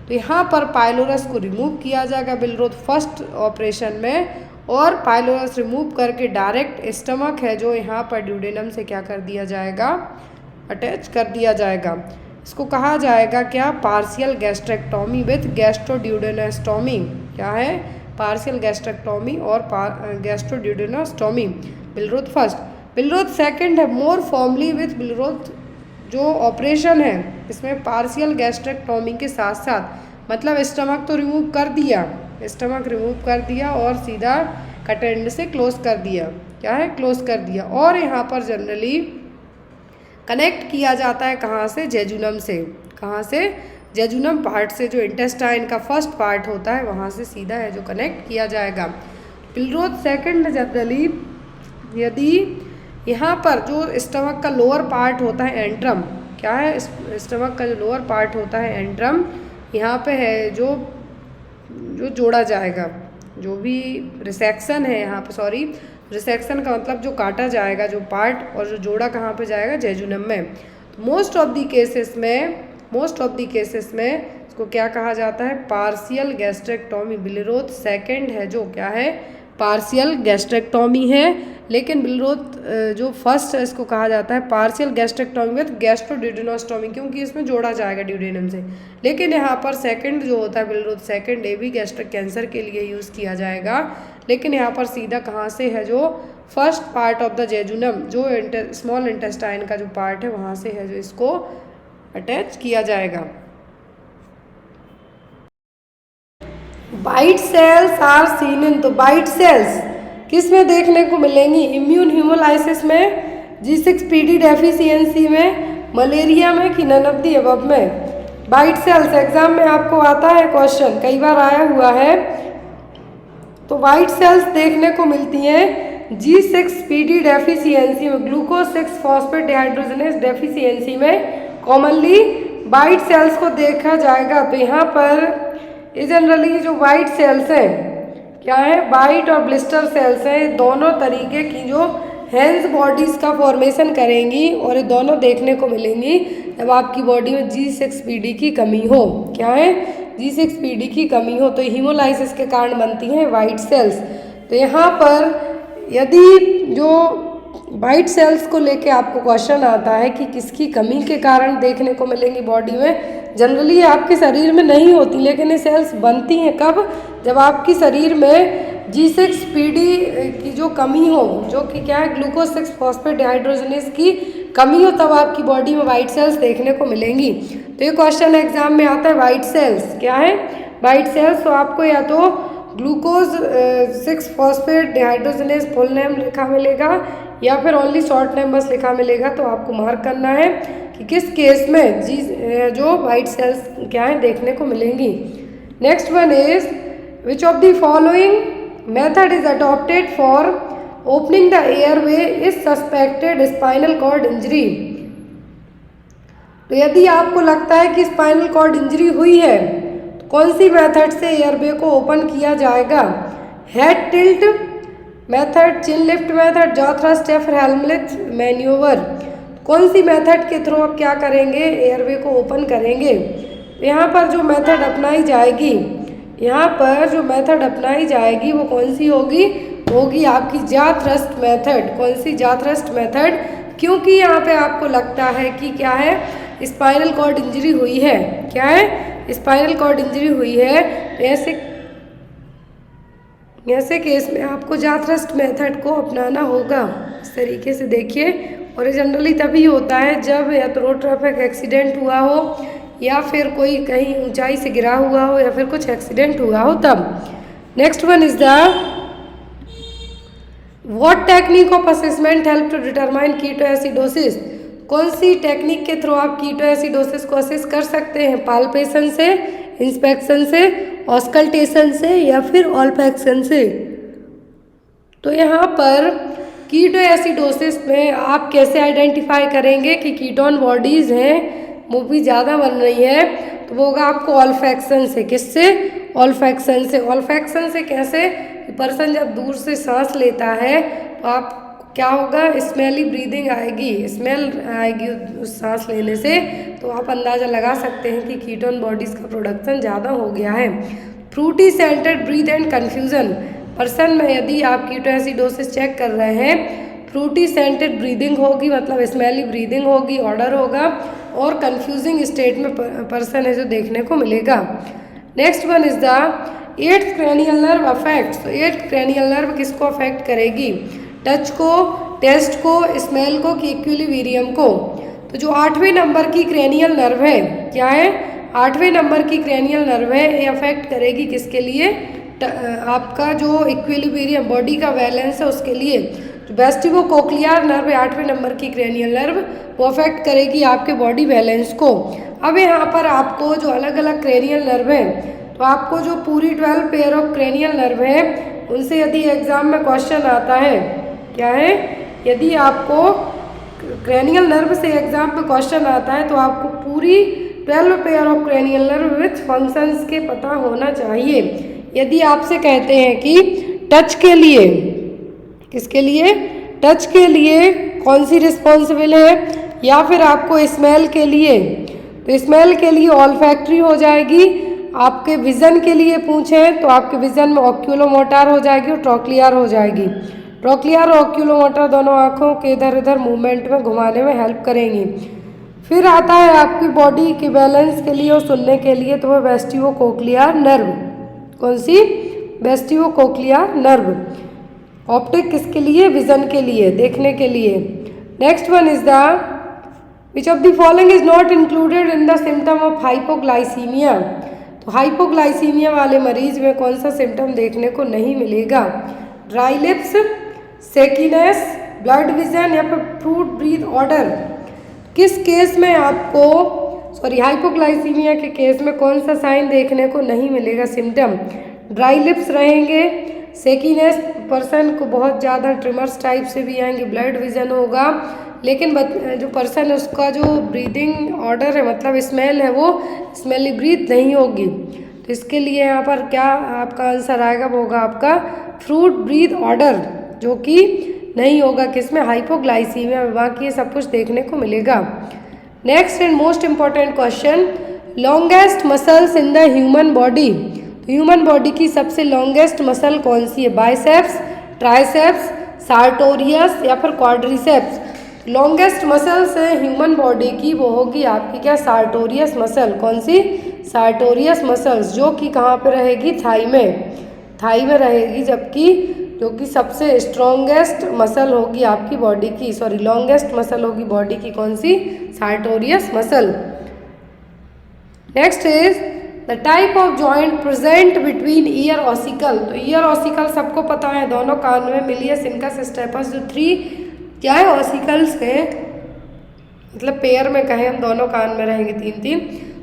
Speaker 1: तो यहाँ पर पाइलोरस को रिमूव किया जाएगा बिलरोथ फर्स्ट ऑपरेशन में, और पाइलोरस रिमूव करके डायरेक्ट स्टमक है जो यहाँ पर ड्यूडेनम से क्या कर दिया जाएगा, अटैच कर दिया जाएगा। इसको कहा जाएगा क्या, पार्शियल गैस्ट्रेक्टोमी विथ गैस्ट्रोड्यूडेनोस्टोमी। क्या है? पार्शियल गैस्ट्रेक्टोमी और गैस्ट्रोड्यूडेनोस्टोमी। बिलरोथ फर्स्ट। बिलरोथ सेकंड है मोर फॉर्मली विथ बिलरोथ जो ऑपरेशन है इसमें पार्शियल गैस्ट्रेक्टोमी के साथ साथ, मतलब स्टमक तो रिमूव कर दिया, स्टमक रिमूव कर दिया और सीधा कट एंड से क्लोज कर दिया। क्या है? क्लोज कर दिया। और यहाँ पर जनरली कनेक्ट किया जाता है कहाँ से, जेजुनम से। कहाँ से? जेजुनम पार्ट से, जो इंटेस्टाइन का फर्स्ट पार्ट होता है वहाँ से सीधा है जो कनेक्ट किया जाएगा। बिलरोथ सेकंड जनरली यदि यहाँ पर जो स्टमक का लोअर पार्ट होता है एंट्रम, क्या है, स्टमक का जो लोअर पार्ट होता है एंट्रम, यहाँ पे है जो जोड़ा जाएगा, जो भी रिसेक्शन है यहाँ पे, सॉरी, रिसेक्शन का मतलब जो काटा जाएगा जो पार्ट, और जो जोड़ा कहाँ पे जाएगा, जेजुनम में। मोस्ट ऑफ दी केसेस में इसको क्या कहा जाता है, पार्शियल गैस्ट्रेक्टोमी। बिलरोथ सेकंड है जो क्या है, पार्शियल गैस्ट्रेक्टोमी है, लेकिन बिलरोथ जो फर्स्ट है इसको कहा जाता है पार्शियल गैस्ट्रेक्टोमी विद गैस्ट्रोड्यूडेनोस्टोमी, क्योंकि इसमें जोड़ा जाएगा ड्यूडेनम से। लेकिन यहाँ पर सेकंड जो होता है बिलरोथ सेकंड, ये भी गैस्ट्रिक कैंसर के लिए यूज़ किया जाएगा, लेकिन यहाँ पर सीधा कहाँ से है, जो first part of the jejunum, जो स्मॉल इंटेस्टाइन का जो पार्ट है वहाँ से है जो इसको अटैच किया जाएगा। White cells are seen in, तो वाइट सेल्स किस में देखने को मिलेंगी, इम्यून हीमोलाइसिस में, G6PD डेफिशिएंसी में, मलेरिया में, कि नन ऑफ द अबव में। वाइट सेल्स एग्जाम में आपको आता है क्वेश्चन, कई बार आया हुआ है। तो वाइट सेल्स देखने को मिलती हैं G6PD डेफिशिएंसी में, ग्लूकोज 6 फॉस्फेट डिहाइड्रोजनेज डेफिशिएंसी में कॉमनली वाइट सेल्स को देखा जाएगा। तो यहाँ पर ये जनरली जो वाइट सेल्स हैं क्या है, वाइट और ब्लिस्टर सेल्स हैं, दोनों तरीके की जो हैंड्स बॉडीज़ का फॉर्मेशन करेंगी, और ये दोनों देखने को मिलेंगी जब आपकी बॉडी में G6PD की कमी हो। क्या है, G6PD की कमी हो, तो हीमोलाइसिस के कारण बनती हैं वाइट सेल्स। तो यहाँ पर यदि जो वाइट सेल्स को लेके आपको क्वेश्चन आता है कि किसकी कमी के कारण देखने को मिलेंगी बॉडी में, जनरली आपके शरीर में नहीं होती, लेकिन ये सेल्स बनती हैं कब, जब आपकी शरीर में G6PD की जो कमी हो, जो कि क्या है, ग्लूकोज 6 फॉस्फेट डिहाइड्रोजनेज की कमी हो, तब आपकी बॉडी में वाइट सेल्स देखने को मिलेंगी। तो ये क्वेश्चन एग्जाम में आता है, वाइट सेल्स क्या है, वाइट सेल्स। तो आपको या तो glucose 6 phosphate dehydrogenase full name लिखा मिलेगा, या फिर ओनली शॉर्ट नेम बस लिखा मिलेगा। तो आपको मार्क करना है कि किस केस में जो वाइट सेल्स क्या है देखने को मिलेंगी। Next one is which of the following method is adopted for opening the airway is suspected spinal cord injury. तो यदि आपको लगता है कि स्पाइनल कॉर्ड इंजरी हुई है, तो कौन सी मेथड से एयरवे को ओपन किया जाएगा, हेड टिल्ट मेथड, चिन लिफ्ट मेथड, जॉ थ्रस्ट, या फिर हेलमलेट मैन्यूवर। कौन सी मेथड के थ्रू आप क्या करेंगे, एयरवे को ओपन करेंगे। यहाँ पर जो मेथड अपनाई जाएगी, यहाँ पर जो मेथड अपनाई जाएगी वो कौन सी होगी आपकी जॉ थ्रस्ट मेथड। कौन सी, जॉ थ्रस्ट मेथड, क्योंकि यहाँ पे आपको लगता है कि क्या है, स्पाइनल कॉर्ड इंजरी हुई है। क्या है, स्पाइनल कॉर्ड इंजरी हुई है। ऐसे केस में आपको जॉ थ्रस्ट मेथड को अपनाना होगा। इस तरीके से देखिए, और ये जनरली तभी होता है जब या तो रोड ट्रैफिक एक्सीडेंट हुआ हो, या फिर कोई कहीं ऊंचाई से गिरा हुआ हो, या फिर कुछ एक्सीडेंट हुआ हो तब। Next one is the what technique of assessment help to determine ketoacidosis. कौन सी टेक्निक के थ्रू आप कीटोएसिडोसिस को असेस कर सकते हैं, पाल्पेशन से, इंस्पेक्शन से, ऑस्कल्टेशन से, या फिर ऑल्फैक्शन से। तो यहाँ पर कीटोएसिडोसिस में आप कैसे आइडेंटिफाई करेंगे कि कीटोन बॉडीज़ हैं वो भी ज़्यादा बन रही है, तो वो होगा आपको ऑल्फैक्शन से। किससे, ऑल्फैक्शन से। ऑल्फैक्शन से कैसे, पर्सन जब दूर से सांस लेता है तो आप क्या होगा, स्मेली ब्रीदिंग आएगी, स्मेल आएगी उस सांस लेने से, तो आप अंदाज़ा लगा सकते हैं कि कीटोन बॉडीज़ का प्रोडक्शन ज़्यादा हो गया है। Fruity scented breath and confusion, person में यदि आप कीटोएसिडोसिस चेक कर रहे हैं, फ्रूटी सेंटेड ब्रीदिंग होगी, मतलब स्मेली ब्रीदिंग होगी, ऑर्डर होगा, और कन्फ्यूजिंग स्टेट में पर्सन है जो देखने को मिलेगा। Next one is the 8th cranial nerve affect. तो 8th क्रेनियल नर्व किसको अफेक्ट करेगी, टच को, टेस्ट को, स्मेल को, कि इक्विलिब्रियम को। तो जो 8वें नंबर की क्रेनियल नर्व है, क्या है, 8वें नंबर की क्रेनियल नर्व है, ये अफेक्ट करेगी किसके लिए, आपका जो इक्विलिब्रियम, बॉडी का बैलेंस है उसके लिए। जो वेस्टिबो कोक्लियर नर्व है 8वें नंबर की क्रेनियल नर्व, वो अफेक्ट करेगी आपके बॉडी बैलेंस को। अब यहाँ पर आपको जो अलग अलग क्रेनियल नर्व है, तो आपको जो पूरी 12 पेयर ऑफ क्रेनियल नर्व है, उनसे यदि एग्जाम में क्वेश्चन आता है, क्या है, यदि आपको क्रेनियल नर्व से एग्जाम में क्वेश्चन आता है तो आपको पूरी 12 pair of cranial nerve with functions के पता होना चाहिए। यदि आपसे कहते हैं कि टच के लिए, किसके लिए, टच के लिए कौन सी रिस्पॉन्सिबल है, या फिर आपको स्मेल के लिए, तो स्मेल के लिए ऑल्फैक्टरी हो जाएगी। आपके विज़न के लिए पूछें तो आपके विज़न में ऑक्यूलोमोटर हो जाएगी और ट्रोक्लियर हो जाएगी। ट्रोक्लियर और ऑक्यूलोमोटर दोनों आँखों के इधर उधर मूवमेंट में घुमाने में हेल्प करेंगी। फिर आता है आपकी बॉडी के बैलेंस के लिए और सुनने के लिए, तो वह वेस्टिबुलोकोक्लियर नर्व। कौन सी? Vestibulocochlear nerve. ऑप्टिक किसके लिए? विजन के लिए, देखने के लिए। Next one is the which of the following is not included in the symptom of hypoglycaemia. तो हाइपोग्लाइसीमिया वाले मरीज में कौन सा सिम्टम देखने को नहीं मिलेगा? ड्राई लिप्स, सेकीनेस, ब्लड विजन या फिर फ्रूट ब्रीथ ऑर्डर। किस केस में आपको हाइपोग्लाइसीमिया के केस में कौन सा साइन देखने को नहीं मिलेगा? सिम्टम ड्राई लिप्स रहेंगे, सेकीनेस, पर्सन को बहुत ज़्यादा ट्रिमर्स टाइप से भी आएंगे, ब्लड विजन होगा, लेकिन जो पर्सन है उसका जो ब्रीदिंग ऑर्डर है, मतलब स्मेल है, वो स्मेली ब्रीथ नहीं होगी। तो इसके लिए यहाँ पर क्या आपका आंसर आएगा? वो होगा आपका फ्रूट ब्रीथ ऑर्डर, जो कि नहीं होगा किसमें? हाइपोग्लाइसीमिया में। बाकी ये सब कुछ देखने को मिलेगा। Next and most important question, longest muscles in the human body. तो ह्यूमन बॉडी की सबसे लॉन्गेस्ट मसल कौन सी है? बाइसेप्स, ट्राइसेप्स, सार्टोरियस या फिर क्वाड्रिसेप्स। लॉन्गेस्ट मसल्स है ह्यूमन बॉडी की, वो होगी आपकी क्या? Sartorius muscle. कौन सी? सार्टोरियस मसल्स, जो कि कहाँ पे रहेगी? थाई में, थाई में रहेगी, जबकि जो कि सबसे स्ट्रॉन्गेस्ट मसल होगी आपकी बॉडी की, लॉन्गेस्ट मसल होगी बॉडी की, कौन सी? Sartorius muscle. Next is the type of joint present between ear ossicle. तो ईयर ऑसिकल सबको पता है, दोनों कान में मिलियस इनकस स्टेपस, जो 3 क्या है? ऑसिकल्स है, मतलब पेयर में कहें हम, दोनों कान में रहेंगे 3-3।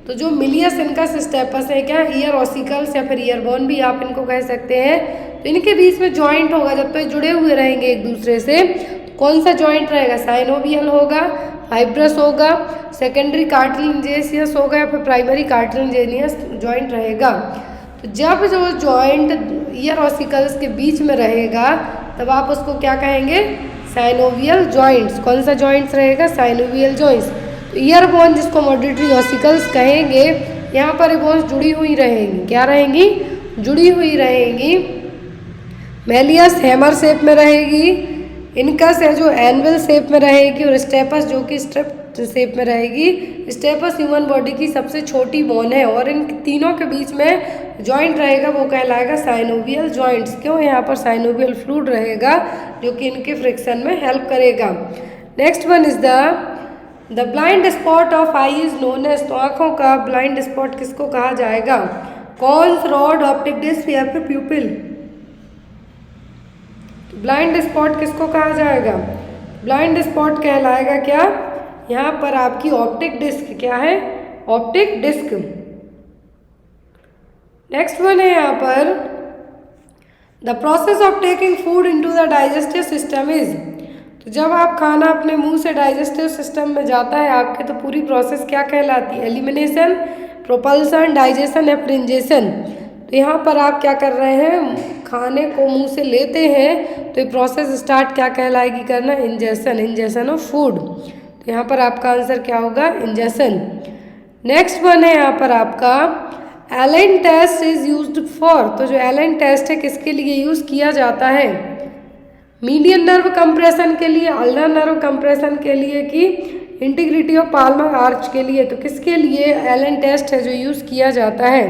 Speaker 1: तो जो मिलियस इनकस स्टेपस है क्या? ईयर ऑसिकल्स या फिर ईयरबोन भी आप इनको कह सकते हैं। तो इनके बीच में जॉइंट होगा, जब तक जुड़े हुए रहेंगे एक दूसरे से। तो कौन सा जॉइंट रहेगा? साइनोवियल होगा, फाइब्रस होगा, सेकेंडरी कार्टिलेजियस होगा या फिर प्राइमरी कार्टिलेजियस जॉइंट रहेगा। तो जब जो जॉइंट ईयर ऑसिकल्स के बीच में रहेगा तब आप उसको क्या कहेंगे? Synovial joints. कौन सा जॉइंट्स रहेगा? Synovial joints. तो ईयर बोन जिसको मॉडिटरी ऑसिकल्स कहेंगे, यहाँ पर बोन्स जुड़ी हुई रहेंगी। क्या रहेंगी? जुड़ी हुई रहेंगी। मेलियस हैमर शेप में रहेगी, इनकस है जो एनवल शेप में रहेगी, और स्टेपस जो कि स्ट्रिप शेप में रहेगी। स्टेपस ह्यूमन बॉडी की सबसे छोटी बोन है, और इन तीनों के बीच में जॉइंट रहेगा, वो कहलाएगा साइनोवियल जॉइंट्स। क्यों? यहाँ पर साइनोवियल फ्लूइड रहेगा जो कि इनके फ्रिक्शन में हेल्प करेगा। Next one is the blind spot of eye is known as. तो आँखों का ब्लाइंड स्पॉट किसको कहा जाएगा? कॉन्स, रॉड, ऑप्टिक डिस्क या फिर प्यूपिल। ब्लाइंड स्पॉट किसको कहा जाएगा? ब्लाइंड स्पॉट कहलाएगा क्या? यहाँ पर आपकी ऑप्टिक डिस्क। क्या है? Optic disc. नेक्स्ट वन है यहाँ पर the process of taking food into the digestive system is. तो जब आप खाना अपने मुंह से डाइजेस्टिव सिस्टम में जाता है आपके, तो पूरी प्रोसेस क्या कहलाती है? एलिमिनेशन, प्रोपल्सन, डाइजेशन या फिर इंजेशन। तो यहाँ पर आप क्या कर रहे हैं? खाने को मुंह से लेते हैं, तो ये प्रोसेस स्टार्ट क्या कहलाएगी करना? Ingestion, ingestion of food. तो यहाँ पर आपका आंसर क्या होगा? इंजेशन। नेक्स्ट वन है यहाँ पर आपका Allen test is used for. तो जो एलेन टेस्ट है किसके लिए यूज़ किया जाता है? मीडियन नर्व कंप्रेशन के लिए, अल्नर नर्व कंप्रेशन के लिए, कि इंटीग्रिटी ऑफ पाल्मर आर्च के लिए। तो किसके लिए एलेन टेस्ट है जो यूज़ किया जाता है?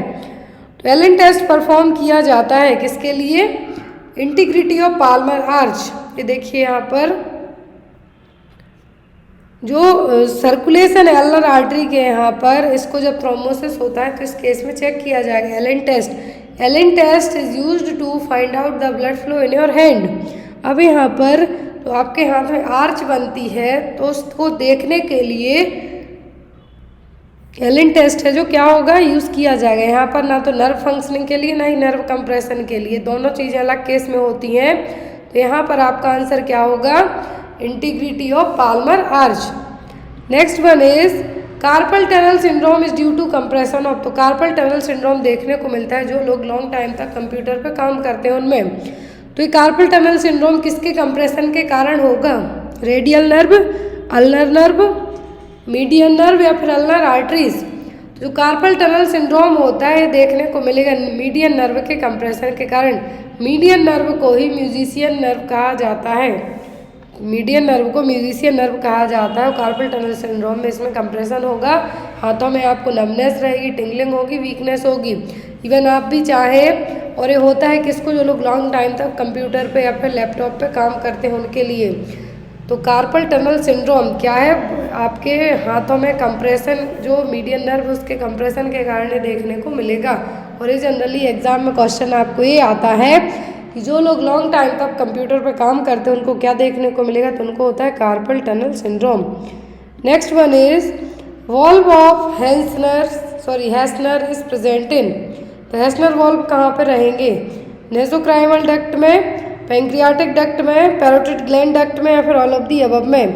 Speaker 1: तो एलेन टेस्ट परफॉर्म किया जाता है किसके लिए? Integrity of palmar arch. ये देखिए यहाँ पर जो सर्कुलेशन है अल्नर आर्टरी के, यहाँ पर इसको जब थ्रोम्बोसिस होता है तो इस केस में चेक किया जाएगा Allen test. Allen test is used to find out the blood flow in your hand. अब यहाँ पर तो आपके हाथ में आर्च बनती है, तो उसको देखने के लिए एलेन टेस्ट है जो क्या होगा? यूज़ किया जाएगा। यहाँ पर ना तो नर्व फंक्शनिंग के लिए, ना ही नर्व कंप्रेशन के लिए, दोनों चीज़ें अलग केस में होती हैं। तो यहाँ पर आपका आंसर क्या होगा, integrity of palmar arch. Next one is carpal tunnel syndrome is due to compression of. तो कार्पल टनल सिंड्रोम देखने को मिलता है जो लोग लॉन्ग टाइम तक कंप्यूटर पे काम करते हैं उनमें। तो ये कार्पल टनल सिंड्रोम किसके कंप्रेशन के कारण होगा, radial nerve, ulnar nerve, median nerve या फिर अल्नर आर्टरीज। जो कार्पल टनल सिंड्रोम होता है देखने को मिलेगा मीडियन नर्व के कंप्रेशन के कारण। मीडियन नर्व को ही म्यूजिशियन नर्व कहा जाता है, मीडियन नर्व को म्यूजिशियन नर्व कहा जाता है। कार्पल टनल सिंड्रोम में इसमें कंप्रेशन होगा, हाथों में आपको नमनेस रहेगी, टिंगलिंग होगी, वीकनेस होगी। इवन आप भी चाहे, और ये होता है किसको, जो लोग लॉन्ग टाइम तक कंप्यूटर पे या फिर लैपटॉप पे काम करते हैं उनके लिए। तो कार्पल टनल सिंड्रोम क्या है, आपके हाथों में कंप्रेशन, जो मीडियन नर्व उसके कंप्रेशन के कारण देखने को मिलेगा। और ये जनरली एग्जाम में क्वेश्चन आपको ये आता है कि जो लोग लॉन्ग टाइम तक कंप्यूटर पे काम करते हैं उनको क्या देखने को मिलेगा, तो उनको होता है carpal tunnel syndrome. Next one is valve of Hasner is present in. तो हैस्नर वॉल्व कहाँ पे रहेंगे, नेसोक्राइमल डक्ट में, पैंक्रियाटिक डक्ट में, पैरोटिड ग्लैंड डक्ट में या फिर ऑल ऑफ दी अबव में।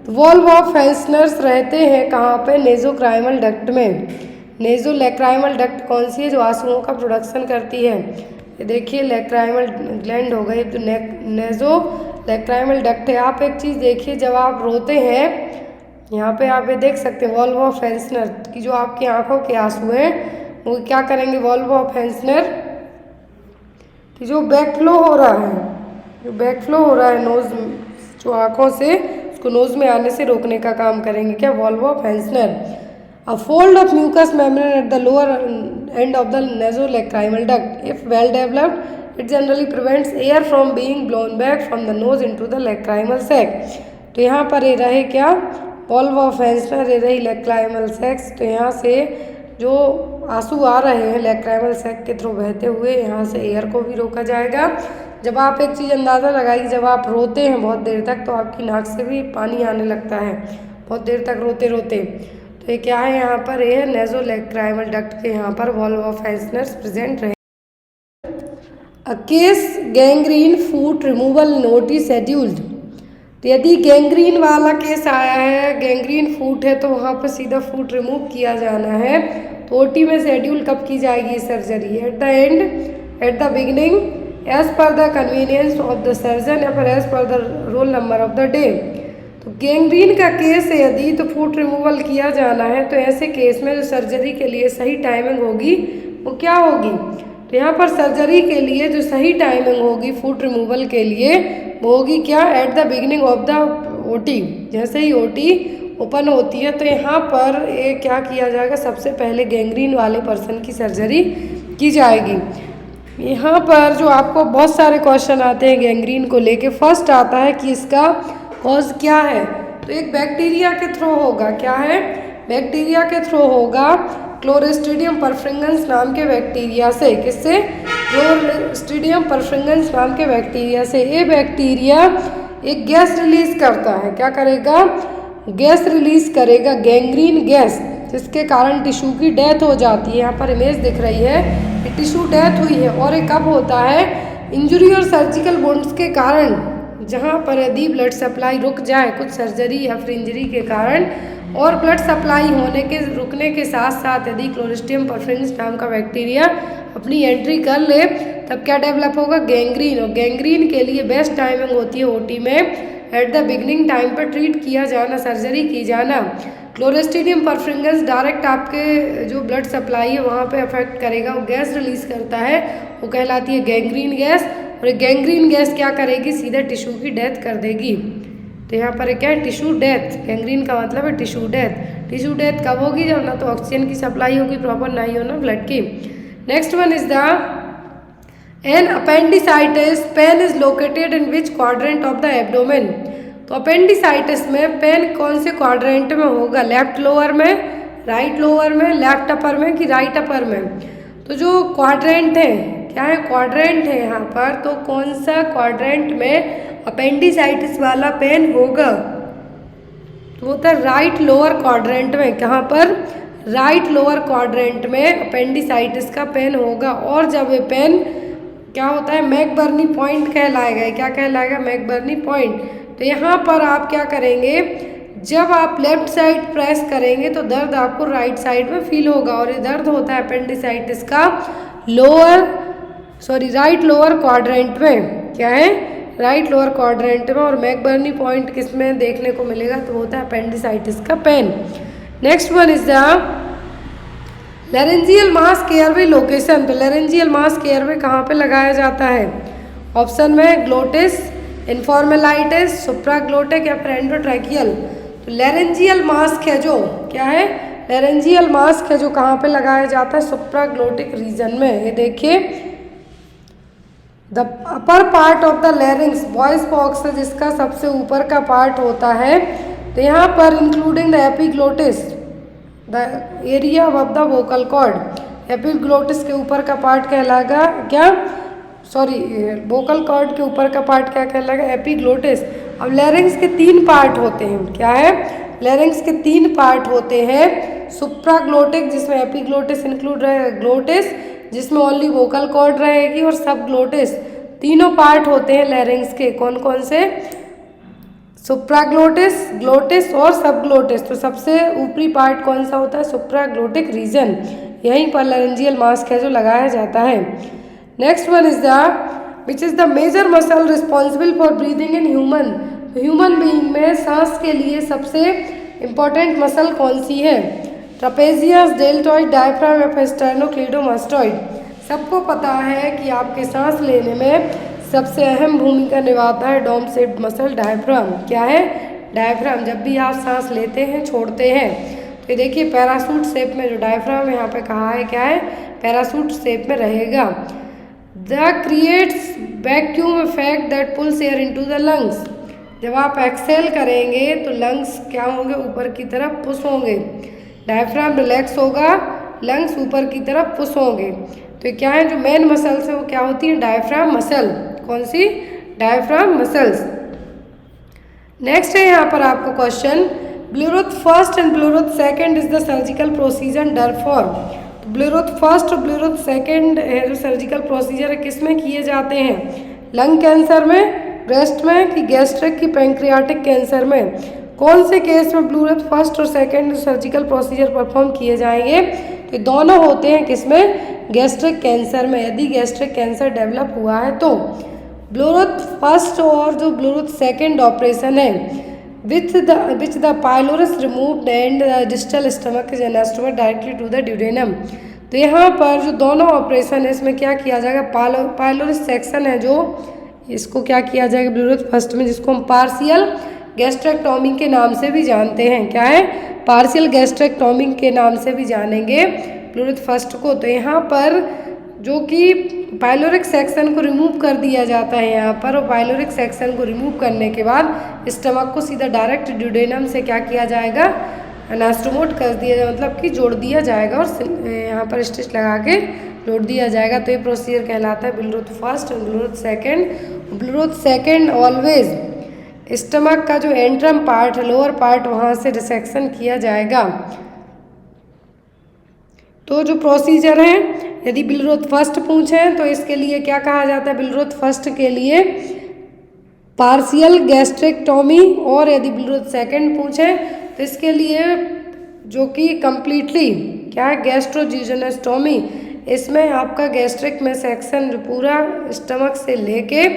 Speaker 1: तो वॉल्व ऑफ हैस्नर्स रहते हैं कहाँ पे, नेसोक्राइमल डक्ट में। नेसोलैक्राइमल डक्ट कौन सी है, जो आंसुओं का प्रोडक्शन करती है। ये देखिए लैक्राइमल ग्लैंड हो गई, तो नेसोलैक्राइमल डक्ट है। आप एक चीज़ देखिए, जब आप रोते हैं यहाँ पे आप ये देख सकते हैं वॉल्व ऑफ हैस्नर की जो आपकी आंखों के आंसू हैं वो क्या करेंगे, वॉल्व ऑफ हैस्नर कि जो बैक फ्लो हो रहा है, जो बैक फ्लो हो रहा है नोज, जो आंखों से उसको नोज में आने से रोकने का काम करेंगे, क्या, valve of Hasner. A fold of mucous membrane at the lower end of the nasolacrimal duct if well developed it generally prevents air from being blown back from the nose into the lacrimal sac. तो यहाँ पर ये रहे क्या, valve of हैस्नर, ये रही lacrimal सैक्स। तो यहाँ से जो आंसू आ रहे हैं लैक्राइमल सैक के थ्रू बहते हुए, यहाँ से एयर को भी रोका जाएगा। जब आप एक चीज़ अंदाज़ा लगाइए, जब आप रोते हैं बहुत देर तक तो आपकी नाक से भी पानी आने लगता है बहुत देर तक रोते रोते। तो ये क्या है, यहाँ पर ये नेसोलैक्राइमल डक्ट के यहाँ पर वॉल्व ऑफ हैस्नर्स प्रेजेंट रहे। A case gangrene foot removal notice scheduled. तो यदि गैंग्रीन वाला केस आया है, गैंग्रीन फूट है, तो वहाँ पर सीधा फूट रिमूव किया जाना है। तो ओटी में शेड्यूल कब की जाएगी surgery, at the end, at the beginning, as per the convenience of the surgeon या फिर as per the roll number of the day. तो गैंग्रीन का केस है यदि, तो फूट रिमूवल किया जाना है, तो ऐसे केस में जो सर्जरी के लिए सही टाइमिंग होगी वो क्या होगी, तो यहाँ पर सर्जरी के लिए जो सही टाइमिंग होगी फूट रिमूवल के लिए वो होगी क्या, eight the beginning of the OT. जैसे ही ओटी ओपन होती है तो यहाँ पर ये क्या किया जाएगा, सबसे पहले गैंग्रीन वाले पर्सन की सर्जरी की जाएगी। यहाँ पर जो आपको बहुत सारे क्वेश्चन आते हैं गैंग्रीन को लेके, फर्स्ट आता है कि इसका कॉज क्या है, तो एक बैक्टीरिया के थ्रू होगा, क्या है, बैक्टीरिया के थ्रू होगा, क्लोस्ट्रीडियम परफ्रिंगेंस नाम के बैक्टीरिया से। किससे, क्लोस्ट्रीडियम परफ्रिंगेंस नाम के बैक्टीरिया से। ये बैक्टीरिया एक गैस रिलीज करता है, क्या करेगा, गैस रिलीज करेगा, गैंग्रीन गैस, जिसके कारण टिश्यू की डेथ हो जाती है। यहाँ पर इमेज दिख रही है, टिश्यू डेथ हुई है। और ये कब होता है, इंजरी और सर्जिकल वुंड्स के कारण, जहाँ पर यदि ब्लड सप्लाई रुक जाए कुछ सर्जरी या फिर इंजरी के कारण, और ब्लड सप्लाई होने के रुकने के साथ साथ यदि क्लोस्ट्रीडियम परफ्रिंगेंस नाम का बैक्टीरिया अपनी एंट्री कर ले, तब क्या डेवलप होगा, गैंग्रीन। और गैंग्रीन के लिए बेस्ट टाइमिंग होती है ओटी में एट द बिगनिंग टाइम पर ट्रीट किया जाना, सर्जरी की जाना। क्लोस्ट्रीडियम परफ्रिंगेंस डायरेक्ट आपके जो ब्लड सप्लाई है वहाँ पे अफेक्ट करेगा, वो गैस रिलीज करता है, वो कहलाती है गैंग्रीन गैस। और गैंग्रीन गैस क्या करेगी, सीधे टिश्यू की डेथ कर देगी। तो यहाँ पर क्या है, टिश्यू डेथ, गैंग्रीन का मतलब है टिश्यू डेथ। टिश्यू डेथ कब होगी, जब ना तो ऑक्सीजन की सप्लाई होगी प्रॉपर, ना ही हो ना ब्लड की। Next one is the an appendicitis pain is located in which quadrant of the abdomen. तो अपेंडिसाइटिस में पेन कौन से क्वाड्रेंट में होगा, लेफ्ट लोअर में, राइट लोअर में, लेफ्ट अपर में कि राइट अपर में। तो जो क्वाड्रेंट है, क्या है, क्वाड्रेंट है यहाँ पर, तो कौन सा क्वाड्रेंट में अपेंडिसाइटिस वाला पेन होगा, तो वो था राइट लोअर क्वाड्रेंट में। कहाँ पर, राइट लोअर क्वाड्रेंट में अपेंडिसाइटिस का पेन होगा। और जब ये पेन क्या होता है, मैकबर्नी पॉइंट कहलाएगा। क्या कहलाएगा, मैकबर्नी पॉइंट। तो यहाँ पर आप क्या करेंगे, जब आप लेफ्ट साइड प्रेस करेंगे तो दर्द आपको राइट साइड में फील होगा, और ये दर्द होता है अपेंडिसाइटिस का राइट लोअर क्वाड्रेंट में। क्या है, राइट लोअर क्वाड्रेंट में। और मैकबर्नी पॉइंट किस में देखने को मिलेगा, तो होता है अपेंडिसाइटिस का pain. Next one is the laryngeal mask airway location. तो लैरेंजियल मास्क एयरवे कहाँ पे लगाया जाता है? ऑप्शन में ग्लोटिस, इन्फॉर्मेलाइटिस, सुप्राग्लोटिक या फिर एंडोट्रैकियल। तो लैरेंजियल मास्क है जो, क्या है, लैरेंजियल मास्क है जो कहाँ पे लगाया जाता है? सुप्राग्लोटिक रीजन में। ये देखिए, the upper part of the larynx, voice box है जिसका सबसे ऊपर का पार्ट होता है। तो यहाँ पर including the epiglottis, the area of the vocal cord. Epiglottis के ऊपर का पार्ट कहलाएगा क्या, वोकल कॉर्ड के ऊपर का पार्ट क्या कहलाएगा? एपिग्लोटिस। अब लैरिंग्स के 3 पार्ट होते हैं। क्या है, लैरिंग्स के 3 पार्ट होते हैं। सुप्राग्लोटिक जिसमें एपिग्लोटिस इंक्लूड रहेगा, ग्लोटिस जिसमें ओनली वोकल कॉर्ड रहेगी, और सब ग्लोटिस। तीनों पार्ट होते हैं लैरिंग्स के। कौन कौन से? सुप्राग्लोटिस, ग्लोटिस और सब ग्लोटिस। तो सबसे ऊपरी पार्ट कौन सा होता है? Supraglottic region. यहीं पर लैरेंजियल मास्क है जो लगाया जाता है। Next one is the which is the major muscle responsible for breathing in human. Human being में सांस के लिए सबसे इंपॉर्टेंट मसल कौन सी है? ट्रापेजियस, डेल्टॉइड, डायफ्राम या फिर स्टेर्नोक्लीडोमास्टॉइड। सबको पता है कि आपके सांस लेने में सबसे अहम भूमिका निभाता है डोम शेप्ड मसल डायफ्राम। क्या है? डायफ्राम। जब भी आप सांस लेते हैं, छोड़ते हैं, तो ये देखिए पैरासूट शेप में जो डायफ्राम यहाँ पे कहा है, क्या है, पैरासूट शेप में रहेगा। The creates vacuum effect that pools air into the lungs. जब आप एक्सेल करेंगे तो लंग्स क्या होंगे? ऊपर की तरफ पुश होंगे। डायफ्राम रिलैक्स होगा, लंग्स ऊपर की तरफ पुश होंगे। तो क्या है, जो मेन मसल्स है वो क्या होती है? Diaphragm muscle. कौन सी? Diaphragm muscles. नेक्स्ट है यहाँ पर आपको question, Billroth first and Billroth second is the surgical procedure done for. Billroth first और ब्लूटूथ सेकंड है जो सर्जिकल प्रोसीजर है, किस में किए जाते हैं? लंग कैंसर में, ब्रेस्ट में, कि गैस्ट्रिक की पैंक्रियाटिक कैंसर में? कौन से केस में ब्लूटूथ फर्स्ट और सेकंड सर्जिकल प्रोसीजर परफॉर्म किए जाएंगे? तो दोनों होते हैं किसमें? गैस्ट्रिक कैंसर में। यदि गैस्ट्रिक कैंसर डेवलप हुआ है तो ब्लूटूथ फर्स्ट और जो ब्लूटूथ सेकंड ऑपरेशन है which the pylorus removed and distal stomach is anastomosed directly to the duodenum. तो यहाँ पर जो दोनों ऑपरेशन है इसमें क्या किया जाएगा? पाइलोरस सेक्शन है जो, इसको क्या किया जाएगा ब्लूटूथ फर्स्ट में, जिसको हम पार्शियल गैस्ट्रेक्टोमी के नाम से भी जानते हैं। क्या है? पार्शियल गैस्ट्रेक्टोमी के नाम से भी जानेंगे ब्लूटूथ फर्स्ट को। तो यहाँ पर जो कि पाइलोरिक सेक्शन को रिमूव कर दिया जाता है यहाँ पर, और पाइलोरिक सेक्शन को रिमूव करने के बाद स्टमक को सीधा डायरेक्ट ड्यूडेनम से क्या किया जाएगा? एनास्टोमोट कर दिया जाएगा, मतलब कि जोड़ दिया जाएगा, और यहाँ पर स्टिच लगा के जोड़ दिया जाएगा। तो ये प्रोसीजर कहलाता है ब्लूटूथ फर्स्ट और Bluetooth second. Bluetooth second always stomach का जो एंट्रम पार्ट है, लोअर पार्ट, वहाँ से डिसेक्शन किया जाएगा। तो जो प्रोसीजर है, यदि ब्लूटूथ फर्स्ट पूछें तो इसके लिए क्या कहा जाता है? ब्लूटूथ फर्स्ट के लिए पार्शियल गैस्ट्रेक्टोमी, और यदि ब्लूटूथ सेकंड पूछें तो इसके लिए जो कि कंप्लीटली क्या है? गैस्ट्रोजिजनेस्टोमी। इसमें आपका गैस्ट्रिक में सेक्शन जो पूरा स्टमक से लेके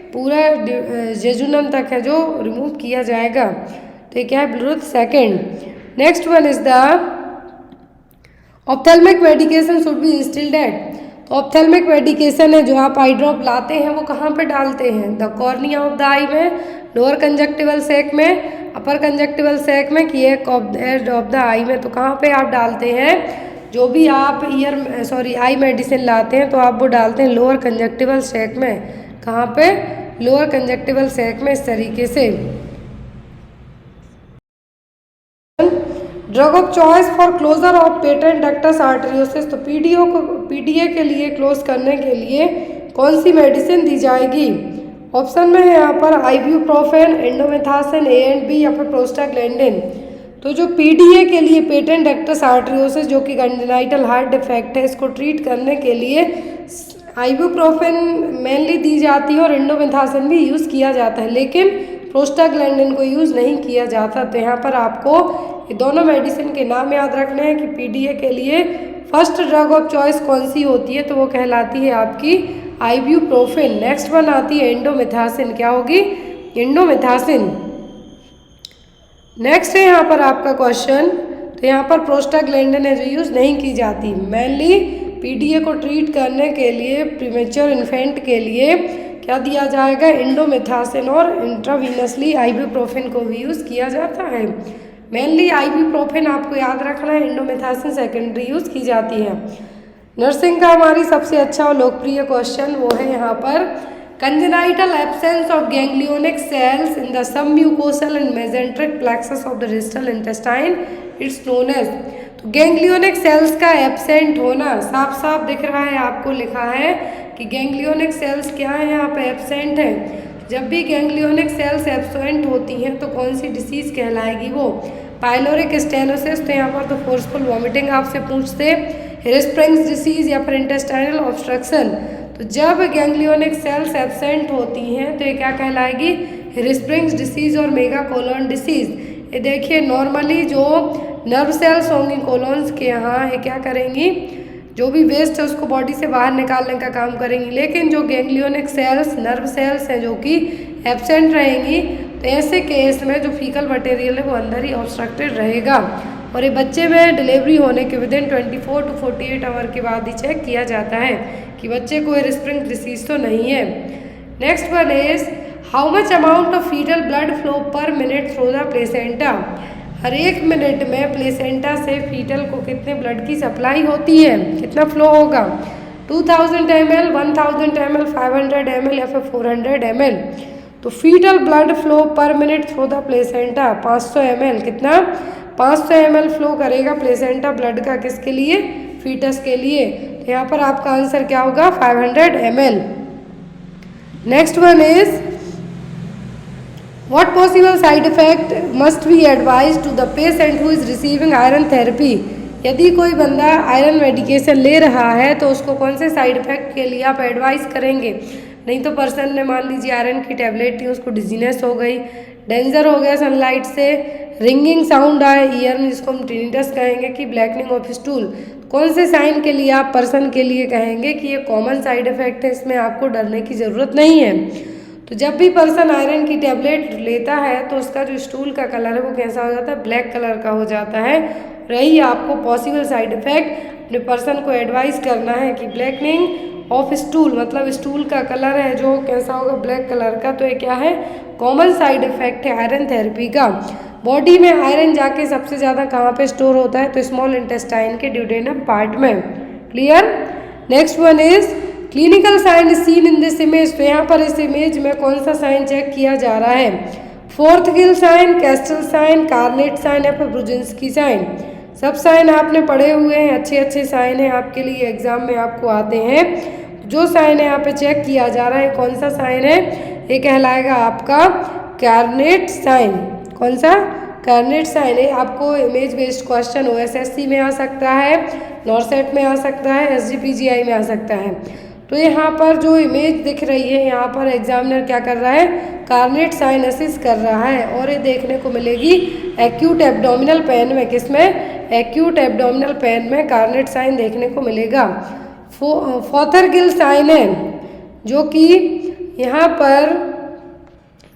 Speaker 1: पूरा जेजुनम तक है जो रिमूव किया जाएगा। तो ये क्या है? Bluetooth second. Next one is the ophthalmic medication should be instilled at. तो ऑप्थेल्मिक मेडिकेशन है जो आप आई ड्रॉप लाते हैं वो कहाँ पे डालते हैं? द कॉर्निया ऑफ द आई में, लोअर कंजक्टिवल सैक में, अपर कंजक्टिवल सैक में, कि एक ऑफ द आई में। तो कहाँ पे आप डालते हैं? जो भी आप आई मेडिसिन लाते हैं तो आप वो डालते हैं लोअर कंजक्टिवल सैक में। कहाँ पे? लोअर कंजक्टिवल सैक में, इस तरीके से। Drug of choice for closure of patent ductus arteriosus. तो पीडीए के लिए क्लोज करने के लिए कौन सी मेडिसिन दी जाएगी? ऑप्शन में है यहाँ पर आइब्यूप्रोफेन, एंडोमेथासिन, ए एंड बी या फिर प्रोस्टाग्लैंडिन। तो जो पीडीए के लिए पेटेंट डक्टस आर्टेरियोसिस जो कि कंजेनाइटल हार्ट डिफेक्ट है, इसको ट्रीट करने के लिए आइबुप्रोफेन मेनली दी जाती है और इंडोमेथासिन भी यूज़ किया जाता है, लेकिन प्रोस्टाग्लैंडिन को यूज़ नहीं किया जाता। तो यहाँ पर आपको ये दोनों मेडिसिन के नाम याद रखने हैं कि पीडीए के लिए फर्स्ट ड्रग ऑफ चॉइस कौन सी होती है, तो वो कहलाती है आपकी आइबुप्रोफेन। नेक्स्ट वन आती है इंडोमेथासिन, क्या होगी? इंडोमेथासिन। नेक्स्ट है यहाँ पर आपका क्वेश्चन, तो यहाँ पर प्रोस्टाग्लैंडिन है जो यूज़ नहीं की जाती। मेनली पीडीए को ट्रीट करने के लिए प्रीमेच्योर इन्फेंट के लिए क्या दिया जाएगा? इंडोमेथासिन, और इंट्रावीनसली आइबुप्रोफेन को भी यूज़ किया जाता है। मेनली आइबुप्रोफेन आपको याद रखना है, इंडोमेथासिन सेकेंडरी यूज़ की जाती है। नर्सिंग का हमारी सबसे अच्छा और लोकप्रिय क्वेश्चन वो है यहाँ पर congenital absence of ganglionic cells in the submucosal and mesenteric plexus of the distal intestine, it's known as। तो गैंग्लियोनिक सेल्स का एब्सेंट होना साफ साफ दिख रहा है, आपको लिखा है कि गैंग्लियोनिक सेल्स क्या है, यहाँ पे एब्सेंट है। जब भी गैंग्लियोनिक सेल्स एब्सेंट होती हैं तो कौन सी डिसीज़ कहलाएगी? वो पाइलोरिक स्टेनोसिस। तो यहाँ पर तो फोर्सफुल वॉमिटिंग आपसे पूछते, हिरस्प्रिंग्स डिसीज़ या फिर इंटेस्टाइनल ऑब्स्ट्रक्शन। तो जब गैंग्लियोनिक सेल्स एब्सेंट होती हैं तो ये क्या कहलाएगी? हिरस्प्रिंग्स डिसीज़ और मेगा कोलोन डिसीज़। ये देखिए नॉर्मली जो नर्व सेल्स होंगी कोलोन्स के यहाँ, ये क्या करेंगी? जो भी वेस्ट है उसको बॉडी से बाहर निकालने का काम करेंगी, लेकिन जो गैंग्लियोनिक सेल्स नर्व सेल्स हैं जो कि एब्सेंट रहेंगी, तो ऐसे केस में जो फीकल मटेरियल है वो अंदर ही ऑब्स्ट्रक्टेड रहेगा। और ये बच्चे में डिलीवरी होने के विदिन 24 to 48 आवर के बाद ही चेक किया जाता है कि बच्चे को हिरस्प्रिंग डिसीज तो नहीं है। Next one is how much amount of fetal blood flow per minute through the placenta. हर एक मिनट में प्लेसेंटा से फीटल को कितने ब्लड की सप्लाई होती है, कितना फ्लो होगा? 2000 ml, 1000 ml, 500 ml या फिर 400 ml। तो fetal blood flow per minute through the placenta 500 ml, कितना? 500 ml फ्लो करेगा प्लेसेंटा ब्लड का, किसके लिए? फीटस के लिए। तो यहाँ पर आपका आंसर क्या होगा? 500 ml। Next one is What possible side effect must be advised to the patient who is receiving iron therapy? यदि कोई बंदा आयरन मेडिकेशन ले रहा है तो उसको कौन से साइड इफेक्ट के लिए आप एडवाइस करेंगे? नहीं तो पर्सन ने मान लीजिए आयरन की टैबलेट थी, उसको डिजीनेस हो गई, डेंजर हो गया सनलाइट से, रिंगिंग साउंड आए ईयर में जिसको हम टिनिटस कहेंगे, कि ब्लैकनिंग ऑफ स्टूल, कौन से साइन के लिए आप पर्सन के लिए कहेंगे कि ये कॉमन साइड इफेक्ट है, इसमें आपको डरने की ज़रूरत नहीं है? तो जब भी पर्सन आयरन की टैबलेट लेता है तो उसका जो स्टूल का कलर है वो कैसा हो जाता है? ब्लैक कलर का हो जाता है। रही आपको पॉसिबल साइड इफेक्ट, अपने पर्सन को एडवाइस करना है कि ब्लैकनिंग ऑफ स्टूल, मतलब स्टूल का कलर है जो कैसा होगा? ब्लैक कलर का। तो ये क्या है? कॉमन साइड इफेक्ट है आयरन थेरेपी का। बॉडी में आयरन जाके सबसे ज़्यादा कहाँ पे स्टोर होता है? तो स्मॉल इंटेस्टाइन के ड्यूडेनम पार्ट में। Clear? Next one is clinical sign seen in this image. तो यहाँ पर इस इमेज में कौन सा साइन चेक किया जा रहा है? फोर्थ गिल sign, Castell sign, Carnett sign या फिर ब्रुजिन्स्की साइन। सब साइन आपने पढ़े हुए हैं, अच्छे अच्छे साइन है आपके लिए, एग्जाम में आपको आते हैं। जो साइन है यहाँ पे चेक किया जा रहा है, कौन सा साइन है? ये कहलाएगा आपका कार्नेट साइन। कौन सा? कार्नेट साइन है। आपको इमेज बेस्ड क्वेश्चन OSSC में आ सकता है, नॉरसेट में आ सकता है, SGPGI में आ सकता है। तो यहाँ पर जो इमेज दिख रही है, यहाँ पर एग्जामिनर क्या कर रहा है? कार्नेट साइन असिस्ट कर रहा है, और ये देखने को मिलेगी एक्यूट एब्डोमिनल पेन में। किसमें? एक्यूट एब्डोमिनल पेन में कार्नेट साइन देखने को मिलेगा। फोथरगिल साइन है जो कि यहाँ पर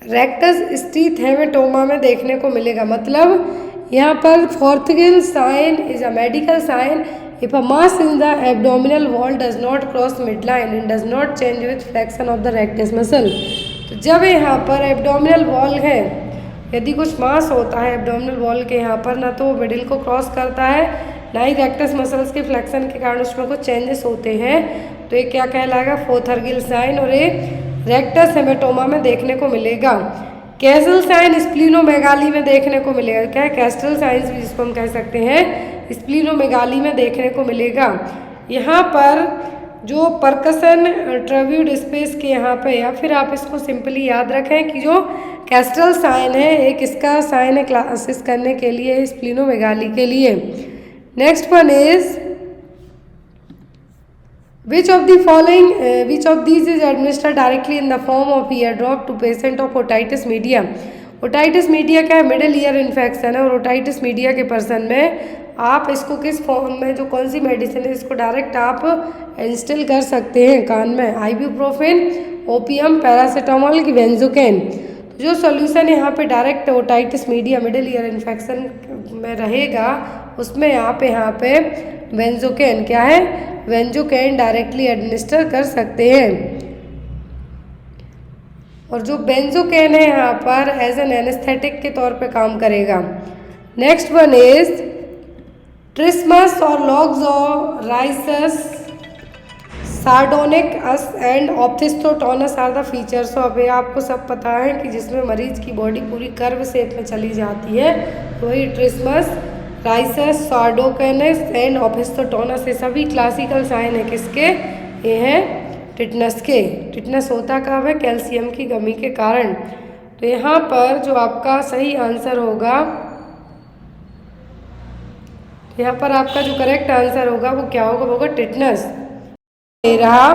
Speaker 1: रेक्टस स्टीथ हेमेटोमा में देखने को मिलेगा। मतलब यहाँ पर फोर्थगिल sign is a medical sign if a mass in the abdominal wall does not cross midline and does not change with flexion of the rectus muscle। तो जब यहाँ पर एब्डोमिनल वॉल है, यदि कुछ मास होता है एब्डोमिनल वॉल के यहाँ पर, ना तो वो मिडिल को क्रॉस करता है, ना ही रेक्टस मसल्स के फ्लेक्शन के कारण उसमें कुछ चेंजेस होते हैं, तो ये क्या कहलाएगा? फोथरगिल साइन, और ये रेक्टस हेमेटोमा में देखने को मिलेगा। कैसल साइन स्प्लीनोमेगाली में देखने को मिलेगा। क्या है? कैस्टल साइंस भी जिसको हम कह सकते हैं, स्प्लीनोमेगाली में देखने को मिलेगा। यहाँ पर जो परकसन ट्रव्यूड स्पेस के यहाँ पे, या फिर आप इसको सिंपली याद रखें कि जो कैस्टल साइन है एक इसका साइन है क्लासिस करने के लिए स्प्लीनोमेगाली के लिए। Next one is which of these is administered directly in the form of ear drop to patient of otitis media? Otitis media क्या है? मिडिल ईयर इन्फेक्शन है, और ओटाइटिस मीडिया के पर्सन में आप इसको किस फॉर्म में, जो कौन सी मेडिसिन है, इसको डायरेक्ट आप इंस्टिल कर सकते हैं कान में? आइबुप्रोफेन, ओपियम, पैरासीटामोल की बेंजोकेन। तो जो सॉल्यूशन यहाँ पे direct otitis media middle ear infection में रहेगा उसमें आप यहाँ पे बेंजोकेन क्या है? बेंजोकेन डायरेक्टली एडमिनिस्टर कर सकते हैं। और जो बेंजोकेन है यहाँ पर एज एन एनेस्थेटिक के तौर पे काम करेगा। नेक्स्ट वन इज ट्रिस्मस और lockjaw risus, sardonicus and opisthotonus are the features. अब ये आपको सब पता है कि जिसमें मरीज की बॉडी पूरी कर्व शेप में चली जाती है, वही ट्रिस्मस, राइसिस, सार्डोकेनस एंड ऑप्थिस्टोटोनस, ये सभी क्लासिकल साइन है किसके? ये हैं टिटनस के। टिटनस होता कब है? कैल्शियम की कमी के कारण। तो यहाँ पर जो आपका सही आंसर होगा, यहाँ पर आपका जो करेक्ट आंसर होगा वो क्या होगा? वो होगा टिटनस। रहा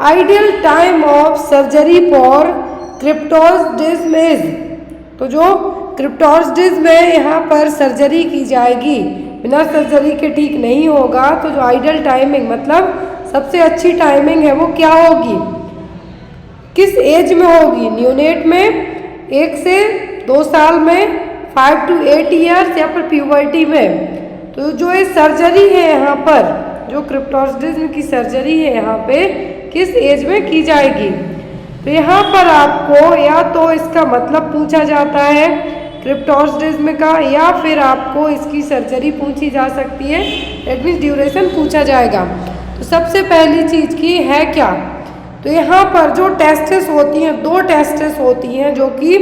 Speaker 1: ideal time of surgery for cryptorchidism is, तो जो क्रिप्टोस्टिज्म में यहाँ पर सर्जरी की जाएगी, बिना सर्जरी के ठीक नहीं होगा, तो जो आइडियल टाइमिंग मतलब सबसे अच्छी टाइमिंग है वो क्या होगी? किस एज में होगी? न्यूनेट में 1 से 2 साल में, 5 to 8 ईयर्स, या फिर प्यूबर्टी में? तो जो ये सर्जरी है यहाँ पर, जो क्रिप्टोस्टिज्म की सर्जरी है यहाँ पे किस एज में की जाएगी? तो यहाँ पर आपको या तो इसका मतलब पूछा जाता है क्रिप्टोस्टिज्म का, या फिर आपको इसकी सर्जरी पूछी जा सकती है, दैट मीन्स ड्यूरेशन पूछा जाएगा। तो सबसे पहली चीज़ की है क्या? तो यहाँ पर जो टेस्टिस होती हैं, 2 टेस्टिस होती हैं जो कि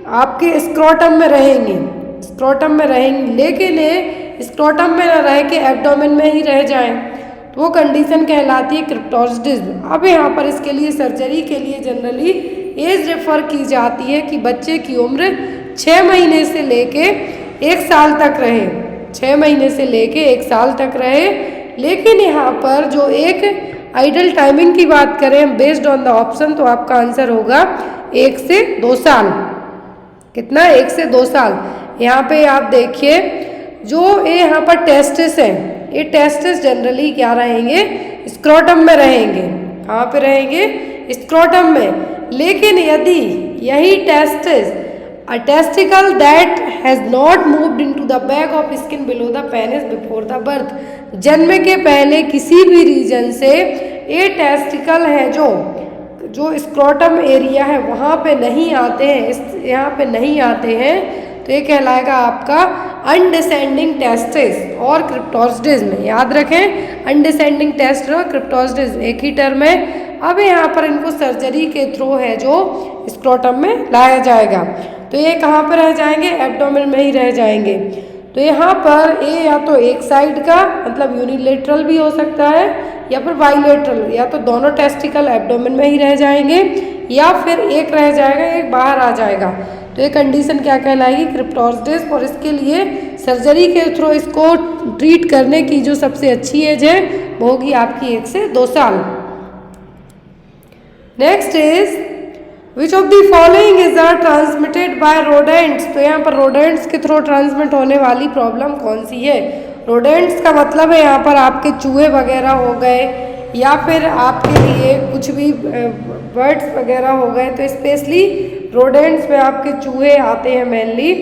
Speaker 1: आपके स्क्रोटम में रहेंगी, स्क्रोटम में रहेंगी, लेकिन ये स्क्रोटम में न रह के एब्डोमेन में ही रह जाएं, तो वो कंडीशन कहलाती है क्रिप्टोस्टिज्म। अब यहाँ पर इसके लिए सर्जरी के लिए जनरली एज रेफर की जाती है कि बच्चे की उम्र 6 महीने से लेके 1 साल तक रहे, 6 महीने से लेके 1 साल तक रहे। लेकिन यहाँ पर जो एक आइडल टाइमिंग की बात करें बेस्ड ऑन द ऑप्शन, तो आपका आंसर होगा 1 से 2 साल। कितना? 1 से 2 साल। यहाँ पे आप देखिए जो ये यहाँ पर टेस्टिस है, ये टेस्टिस जनरली क्या रहेंगे? स्क्रोटम में रहेंगे। कहाँ पे रहेंगे? स्क्रोटम में। लेकिन यदि यही testis A testicle that has not moved into the bag of skin below the penis before the birth, जन्म के पहले किसी भी रीजन से ये टेस्टिकल है जो स्क्रोटम एरिया है वहाँ पे नहीं आते हैं, यहाँ पे नहीं आते हैं, तो ये कहलाएगा आपका अनडिसेंडिंग टेस्टिस और क्रिप्टोस्टिज्म। याद रखें, अनडिसेंडिंग टेस्ट और क्रिप्टोस्टिज्म एक ही टर्म है। अब यहाँ पर इनको सर्जरी के थ्रू है जो स्क्रोटम में लाया जाएगा, तो ये कहाँ पर रह जाएंगे? एब्डोमेन में ही रह जाएंगे। तो यहाँ पर ये या तो एक साइड का मतलब यूनिलेटरल भी हो सकता है, या फिर बाइलेटरल, या तो दोनों टेस्टिकल एब्डोमेन में ही रह जाएंगे, या फिर एक रह जाएगा, एक बाहर आ जाएगा। तो ये कंडीशन क्या कहलाएगी? क्रिप्टोस्टिज्म। और इसके लिए सर्जरी के थ्रू इसको ट्रीट करने की जो सबसे अच्छी एज है वो होगी आपकी 1 से 2 साल। Next is which of the following is are transmitted by rodents. तो यहाँ पर रोडेंट्स के थ्रू ट्रांसमिट होने वाली प्रॉब्लम कौन सी है? रोडेंट्स का मतलब है यहाँ पर आपके चूहे वगैरह हो गए, या फिर आपके लिए कुछ भी बर्ड्स वगैरह हो गए, तो स्पेशली रोडेंट्स में आपके चूहे आते हैं मेनली।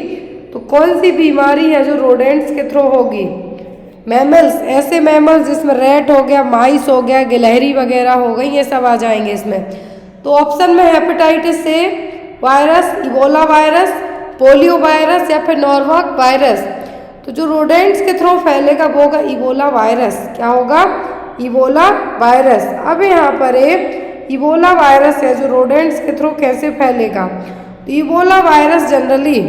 Speaker 1: तो कौन सी बीमारी है जो रोडेंट्स के थ्रू होगी? मैमल्स, ऐसे मैमल्स जिसमें रैट हो गया, माइस हो गया, गिलहरी वगैरह हो गई, ये सब आ जाएंगे इसमें। तो ऑप्शन में हेपेटाइटिस से virus, Ebola virus, polio virus, या फिर नॉर्वॉक वायरस। तो जो रोडेंट्स के थ्रू फैलेगा वो होगा इबोला वायरस। क्या होगा? Ebola virus. अब यहाँ पर एक इबोला वायरस है जो रोडेंट्स के थ्रू कैसे फैलेगा? तो इबोला वायरस जनरली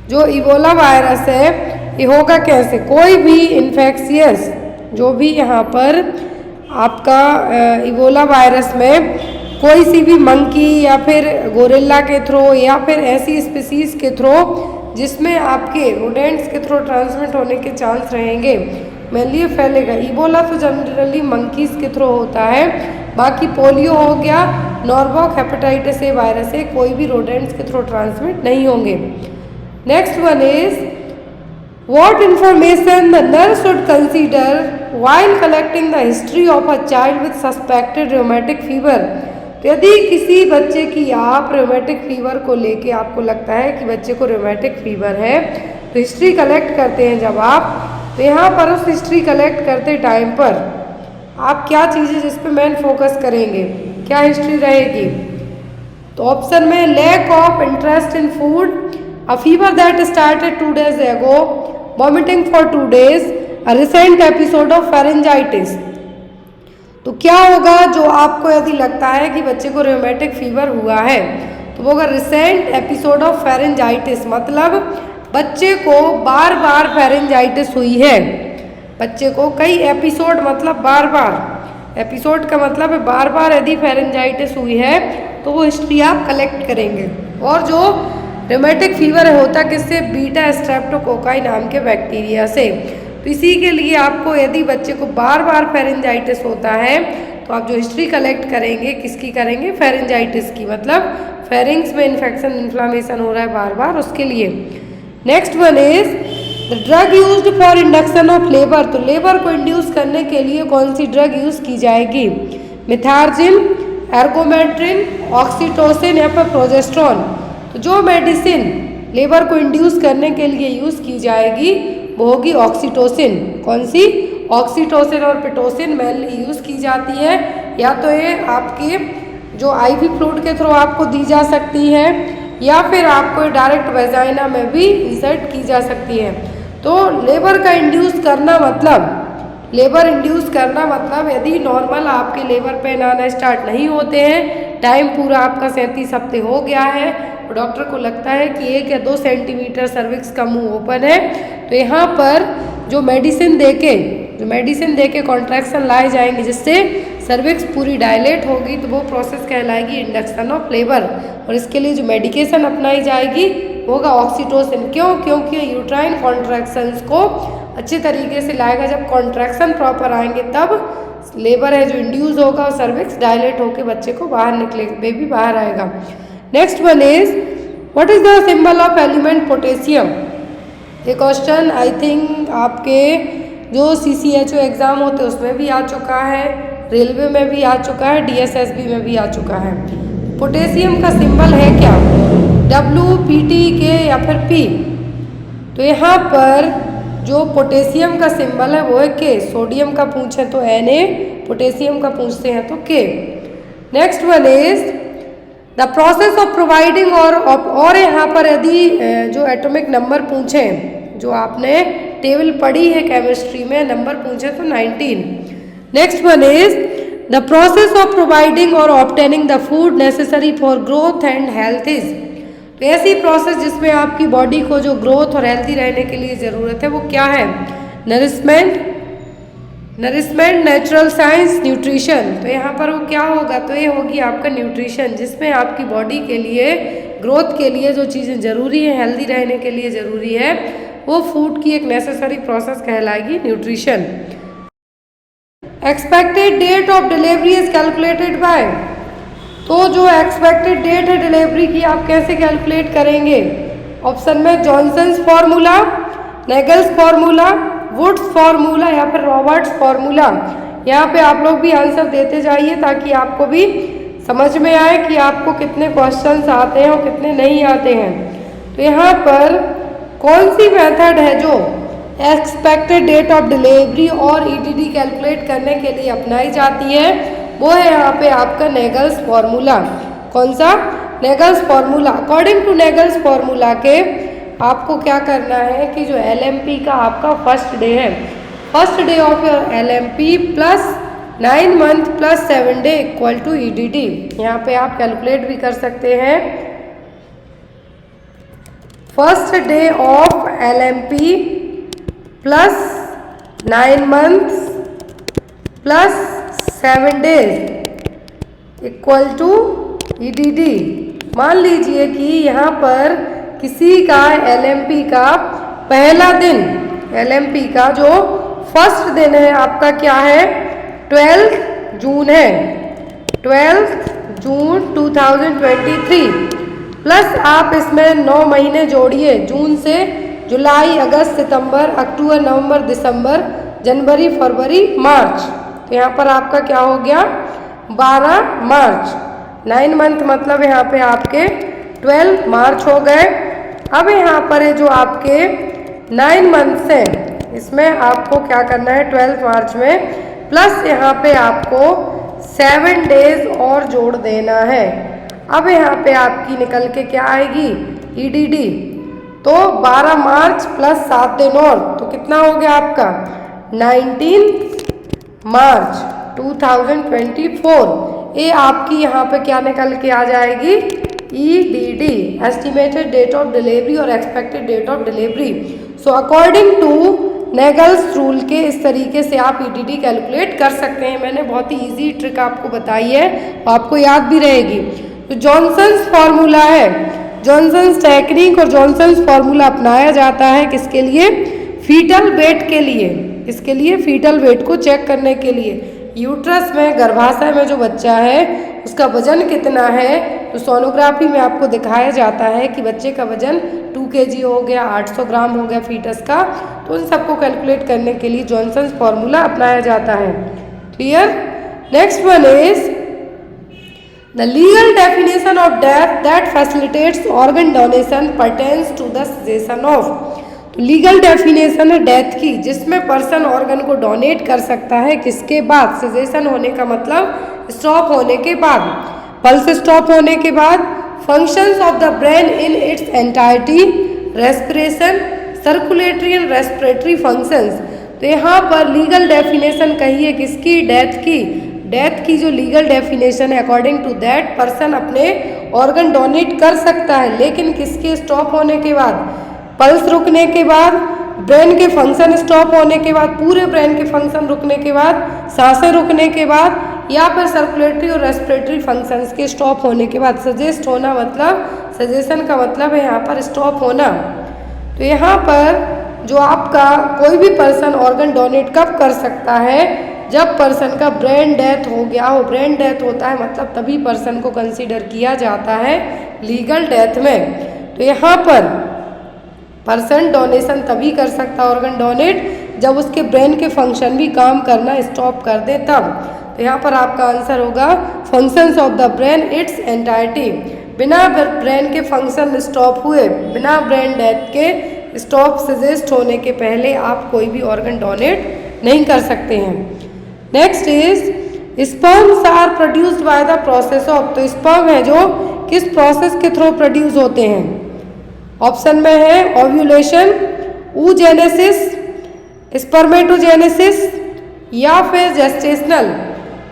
Speaker 1: जो इबोला वायरस है ये होगा कैसे? कोई भी इन्फेक्शियस जो भी यहाँ पर आपका इबोला वायरस में कोई सी भी मंकी या फिर गोरिल्ला के थ्रू या फिर ऐसी स्पीसीज के थ्रू जिसमें आपके रोडेंट्स के थ्रू ट्रांसमिट होने के चांस रहेंगे, मेनली फैलेगा। इबोला तो जनरली मंकीज के थ्रू होता है। बाकी पोलियो हो गया, नॉर्वॉक, हेपेटाइटिस ए वायरस है, कोई भी रोडेंट्स के थ्रू ट्रांसमिट नहीं होंगे। Next one is what information the nurse should consider while collecting the history of a child with suspected rheumatic fever. यदि किसी बच्चे की आप रूमेटिक फीवर को लेके आपको लगता है कि बच्चे को रूमेटिक फीवर है, तो हिस्ट्री कलेक्ट करते हैं जब आप, तो यहाँ पर उस हिस्ट्री कलेक्ट करते टाइम पर आप क्या चीज़ें जिस पे मेन फोकस करेंगे, क्या हिस्ट्री रहेगी। तो ऑप्शन में lack of interest in food, a fever that started 2 days ago, vomiting for 2 days, a recent episode of pharyngitis. तो क्या होगा जो आपको यदि लगता है कि बच्चे को रूमेटिक फीवर हुआ है, तो वो अगर रिसेंट एपिसोड ऑफ फेरेंजाइटिस, मतलब बच्चे को बार बार फेरेंजाइटिस हुई है, बच्चे को कई एपिसोड मतलब बार बार, एपिसोड का मतलब है बार बार यदि फेरेंजाइटिस हुई है तो वो हिस्ट्री आप कलेक्ट करेंगे। और जो रूमेटिक फीवर होता किससे, बीटा स्ट्रेप्टोकोकाई नाम के बैक्टीरिया से। तो इसी के लिए आपको यदि बच्चे को बार बार फेरेंजाइटिस होता है तो आप जो हिस्ट्री कलेक्ट करेंगे किसकी करेंगे, फेरेंजाइटिस की, मतलब फेरिंग्स में इन्फेक्शन इन्फ्लामेशन हो रहा है बार बार, उसके लिए। Next one is the drug used for induction of labour. तो लेबर को इंड्यूस करने के लिए कौन सी ड्रग यूज की जाएगी, मिथार्जिन, एर्गोमेट्रिन, ऑक्सीटोसिन या फिर प्रोजेस्ट्रॉन। तो जो मेडिसिन लेबर को इंड्यूस करने के लिए यूज की जाएगी वो होगी ऑक्सीटोसिन। कौन सी, ऑक्सीटोसिन और पिटोसिन मेनली यूज की जाती है। या तो ये आपके जो आईवी फ्लूइड के थ्रू आपको दी जा सकती है या फिर आपको डायरेक्ट वेजाइना में भी इंसर्ट की जा सकती है। तो लेबर का इंड्यूस करना मतलब, लेबर इंड्यूस करना मतलब यदि नॉर्मल आपके लेबर पेन आना स्टार्ट नहीं होते हैं, टाइम पूरा आपका 37 हफ्ते हो गया है और डॉक्टर को लगता है कि 1 या 2 सेंटीमीटर सर्विक्स का मुंह ओपन है, तो यहाँ पर जो मेडिसिन देके कॉन्ट्रैक्शन लाए जाएंगे जिससे सर्विक्स पूरी डायलेट होगी, तो वो प्रोसेस कहलाएगी इंडक्शन ऑफ लेबर। और इसके लिए जो मेडिकेशन अपनाई जाएगी वो होगा ऑक्सीटोसिन। क्यों, क्योंकि यूट्राइन कॉन्ट्रैक्शंस को अच्छे तरीके से लाएगा। जब कॉन्ट्रैक्शन प्रॉपर आएंगे तब लेबर है जो इंड्यूस होगा और सर्विक्स डायलेट होकर बच्चे को बाहर निकलेगा, बेबी बाहर आएगा। Next one is what is the symbol of element potassium. ये क्वेश्चन आई थिंक आपके जो CCHO एग्जाम होते हैं उसमें भी आ चुका है, रेलवे में भी आ चुका है, DSSB में भी आ चुका है। पोटेशियम का सिंबल है क्या, W, P, T, K या फिर P। तो यहाँ पर जो पोटेशियम का सिंबल है वो है K। सोडियम का पूछें तो Na, पोटेशियम का पूछते हैं तो K। Next one is the process of providing, और यहाँ पर यदि जो एटॉमिक नंबर पूछें, जो आपने टेबल पढ़ी है केमिस्ट्री में, नंबर पूछे तो 19। Next one is the process of providing or obtaining the food necessary for growth and health is. तो ऐसी प्रोसेस जिसमें आपकी बॉडी को जो ग्रोथ और हेल्थी रहने के लिए ज़रूरत है वो क्या है, नरिशमेंट, नेचुरल साइंस, न्यूट्रिशन। तो यहाँ पर वो क्या होगा, तो ये होगी आपका न्यूट्रिशन, जिसमें आपकी बॉडी के लिए ग्रोथ के लिए जो चीज़ें ज़रूरी है, हेल्दी रहने के लिए ज़रूरी है, वो फूड की एक नेसेसरी प्रोसेस कहलाएगी nutrition. Expected date of delivery is calculated by. तो जो एक्सपेक्टेड डेट है डिलीवरी की आप कैसे कैलकुलेट करेंगे, ऑप्शन में Johnson's formula, Naegele's formula, Wood's formula या फिर रॉबर्ट्स फार्मूला। यहाँ पे आप लोग भी आंसर देते जाइए ताकि आपको भी समझ में आए कि आपको कितने क्वेश्चंस आते हैं और कितने नहीं आते हैं। तो यहाँ पर कौन सी मेथड है जो एक्सपेक्टेड डेट ऑफ डिलीवरी और EDD कैलकुलेट करने के लिए अपनाई जाती है, वो है यहाँ पे आपका नेगल्स फार्मूला। कौन सा, Naegele's formula. According to Naegele's formula के आपको क्या करना है कि जो LMP का आपका फर्स्ट डे है, first day of your LMP plus 9 month plus 7 day equal to EDD। यहाँ पे आप कैलकुलेट भी कर सकते हैं। First day of LMP plus 9 months plus 7 days equal to EDD। मान लीजिए कि यहाँ पर किसी का LMP का पहला दिन, LMP का जो फर्स्ट दिन है आपका क्या है, 12 जून है, 12 जून 2023 प्लस आप इसमें 9 महीने जोड़िए, जून से जुलाई, अगस्त, सितंबर, अक्टूबर, नवंबर, दिसंबर, जनवरी, फरवरी, मार्च। तो यहाँ पर आपका क्या हो गया, 12 मार्च। 9 मंथ मतलब यहाँ पे आपके 12 मार्च हो गए। अब यहाँ पर है जो आपके 9 मंथ्स हैं, इसमें आपको क्या करना है, 12 मार्च में प्लस यहाँ पे आपको 7 डेज और जोड़ देना है। अब यहाँ पे आपकी निकल के क्या आएगी, ईडीडी। तो 12 मार्च प्लस 7 दिन और, तो कितना हो गया आपका, 19 मार्च 2024। ये आपकी यहाँ पे क्या निकल के आ जाएगी, EDD, estimated date of delivery और expected date of delivery. So according to Naegele's rule के इस तरीके से आप ईडीडी कैलकुलेट कर सकते हैं। मैंने बहुत ही इजी ट्रिक आपको बताई है, आपको याद भी रहेगी। तो जॉनसन्स फॉर्मूला है, जॉनसन्स टेक्निक और जॉनसन्स फॉर्मूला अपनाया जाता है किसके लिए, फीटल वेट के लिए। किसके लिए, फीटल वेट को चेक करने के लिए। यूट्रस में, गर्भाशय में जो बच्चा है उसका वजन कितना है, तो सोनोग्राफी में आपको दिखाया जाता है कि बच्चे का वजन 2 kg हो गया, 800 ग्राम हो गया फीटस का। तो उन सबको कैलकुलेट करने के लिए जॉनसन्स फॉर्मूला अपनाया जाता है। Clear. Next one is the legal definition of death that facilitates organ donation pertains to the suggestion of. तो लीगल डेफिनेशन है डेथ की, जिसमें पर्सन ऑर्गन को डोनेट कर सकता है किसके बाद, सजेशन होने का मतलब स्टॉप होने के बाद, पल्स स्टॉप होने के बाद, functions of the brain in its entirety, respiration, circulatory and respiratory functions. तो यहाँ पर लीगल डेफिनेशन कही है किसकी, डेथ की। डेथ की जो लीगल डेफिनेशन है, अकॉर्डिंग टू दैट पर्सन अपने ऑर्गन डोनेट कर सकता है, लेकिन किसके स्टॉप होने के बाद, पल्स रुकने के बाद, ब्रेन के फंक्शन स्टॉप होने के बाद, पूरे ब्रेन के फंक्शन रुकने के बाद, सांसें रुकने के बाद, या फिर सर्कुलेटरी और रेस्पिरेटरी फंक्शंस के स्टॉप होने के बाद। सजेस्ट होना मतलब, सजेशन का मतलब है यहाँ पर स्टॉप होना। तो यहाँ पर जो आपका कोई भी पर्सन ऑर्गन डोनेट कब कर सकता है, जब पर्सन का ब्रेन डेथ हो गया हो। ब्रेन डेथ होता है मतलब तभी पर्सन को कंसीडर किया जाता है लीगल डेथ में। तो यहाँ पर पर्सन डोनेशन तभी कर सकता है ऑर्गन डोनेट जब उसके ब्रेन के फंक्शन भी काम करना स्टॉप कर दे तब। तो यहाँ पर आपका आंसर होगा functions of the brain it's entirety. बिना ब्रेन के फंक्शन स्टॉप हुए, बिना ब्रेन डेथ के स्टॉप सजेस्ट होने के पहले आप कोई भी ऑर्गन डोनेट नहीं कर सकते हैं। Next is sperms are produced by the process of. तो स्पर्म है जो किस प्रोसेस के थ्रू प्रोड्यूस होते हैं, ऑप्शन में है ओव्यूलेशन, oogenesis, स्पर्मेटोजेनेसिस या फिर जेस्टेशनल।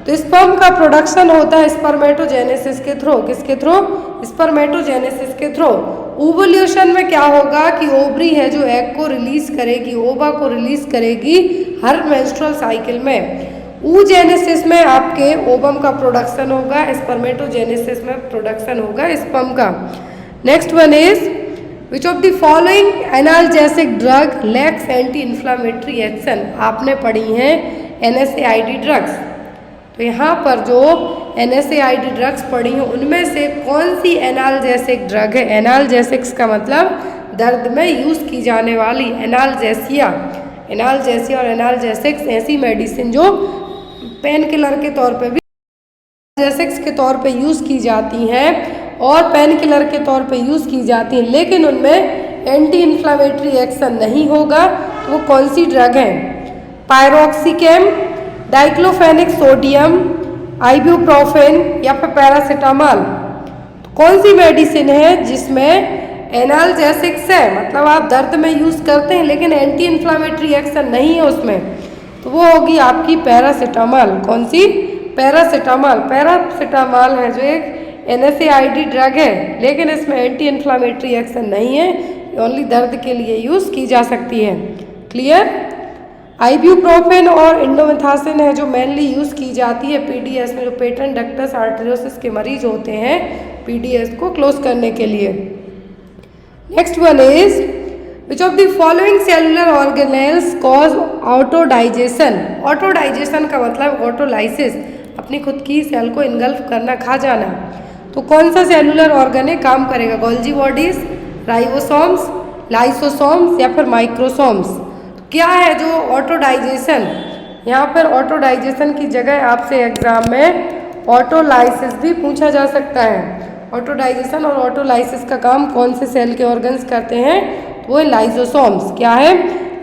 Speaker 1: तो स्पर्म का प्रोडक्शन होता है स्पर्मेटोजेनेसिस के थ्रू। किसके थ्रू, स्पर्मेटोजेनेसिस के थ्रू। ओवुलेशन में क्या होगा कि ओवरी है जो एग को रिलीज करेगी, ओवा को रिलीज करेगी हर मेंस्ट्रुअल साइकिल में। oogenesis में आपके ओवम का प्रोडक्शन होगा, स्पर्मेटोजेनेसिस में प्रोडक्शन होगा स्पर्म का। Next one is which of the following analgesic drug lakhs anti inflammatory action. आपने पढ़ी हैं NSAID ड्रग्स। तो यहाँ पर जो NSAID ड्रग्स पढ़ी हैं उनमें से कौन सी एनाल्जेसिक ड्रग है। एनाल्जेसिक्स का मतलब दर्द में यूज़ की जाने वाली, एनाल्जेसिया। एनाल्जेसिया और एनाल्जेसिक्स ऐसी मेडिसिन जो पेन किलर के तौर पे भी एनाल्जेसिक्स के तौर पे यूज़ की जाती हैं और पेन किलर के तौर पे यूज़ की जाती हैं, लेकिन उनमें एंटी इन्फ्लामेटरी एक्शन नहीं होगा। तो वो कौन सी ड्रग है, पायरोक्सिकेम, डाइक्लोफेनिक सोडियम, आइबुप्रोफेन या फिर पैरासीटामोल। तो कौन सी मेडिसिन है जिसमें एनाल्जेसिक्स है, मतलब आप दर्द में यूज़ करते हैं लेकिन एंटी इन्फ्लामेटरी एक्शन नहीं है उसमें, तो वो होगी आपकी पैरासीटामोल। कौन सी, पैरासीटामोल। पैरासीटामोल है जो एक NSAID ड्रग है, लेकिन इसमें एंटी इन्फ्लामेटरी एक्शन नहीं है, ओनली दर्द के लिए यूज़ की जा सकती है। क्लियर। आइब्यूप्रोफेन और इंडोमेथासिन है जो मेनली यूज़ की जाती है PDS में, जो पेटेंट डक्टस आर्टेरियोसिस के मरीज होते हैं PDS को क्लोज करने के लिए। Next one is which of the following cellular organelles cause autodigestion. Autodigestion का मतलब ऑटोलाइसिस, अपनी खुद की सेल को इनगल्फ करना, खा जाना। तो कौन सा सेलुलर ऑर्गन काम करेगा? गोल्जी बॉडीज, राइबोसोम्स, लाइसोसोम्स या फिर माइक्रोसोम्स। क्या है जो ऑटोडाइजेशन? यहाँ पर ऑटोडाइजेशन की जगह आपसे एग्जाम में ऑटोलाइसिस भी पूछा जा सकता है। ऑटोडाइजेशन और ऑटोलाइसिस का काम कौन से सेल के ऑर्गन्स करते हैं? तो वो लाइसोसोम्स। क्या है?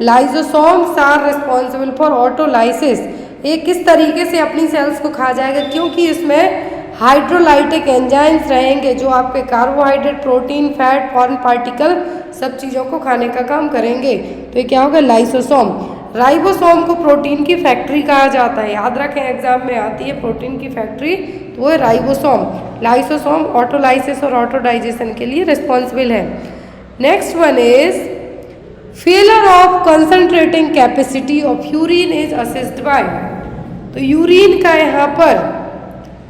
Speaker 1: Lysosomes are responsible for autolysis. ये किस तरीके से अपनी सेल्स को खा जाएगा? क्योंकि इसमें हाइड्रोलाइटिक एंजाइम्स रहेंगे जो आपके carbohydrate, protein, fat, foreign particle सब चीज़ों को खाने का काम करेंगे। तो ये क्या होगा? लाइसोसोम। राइबोसोम को प्रोटीन की फैक्ट्री कहा जाता है, याद रखें एग्जाम में आती है प्रोटीन की फैक्ट्री, तो वो है राइबोसोम। लाइसोसोम ऑटोलाइसिस और ऑटोडाइजेशन के लिए रिस्पॉन्सिबल है। Next one is failure of concentrating capacity of urine is assessed by. तो यूरिन का यहाँ पर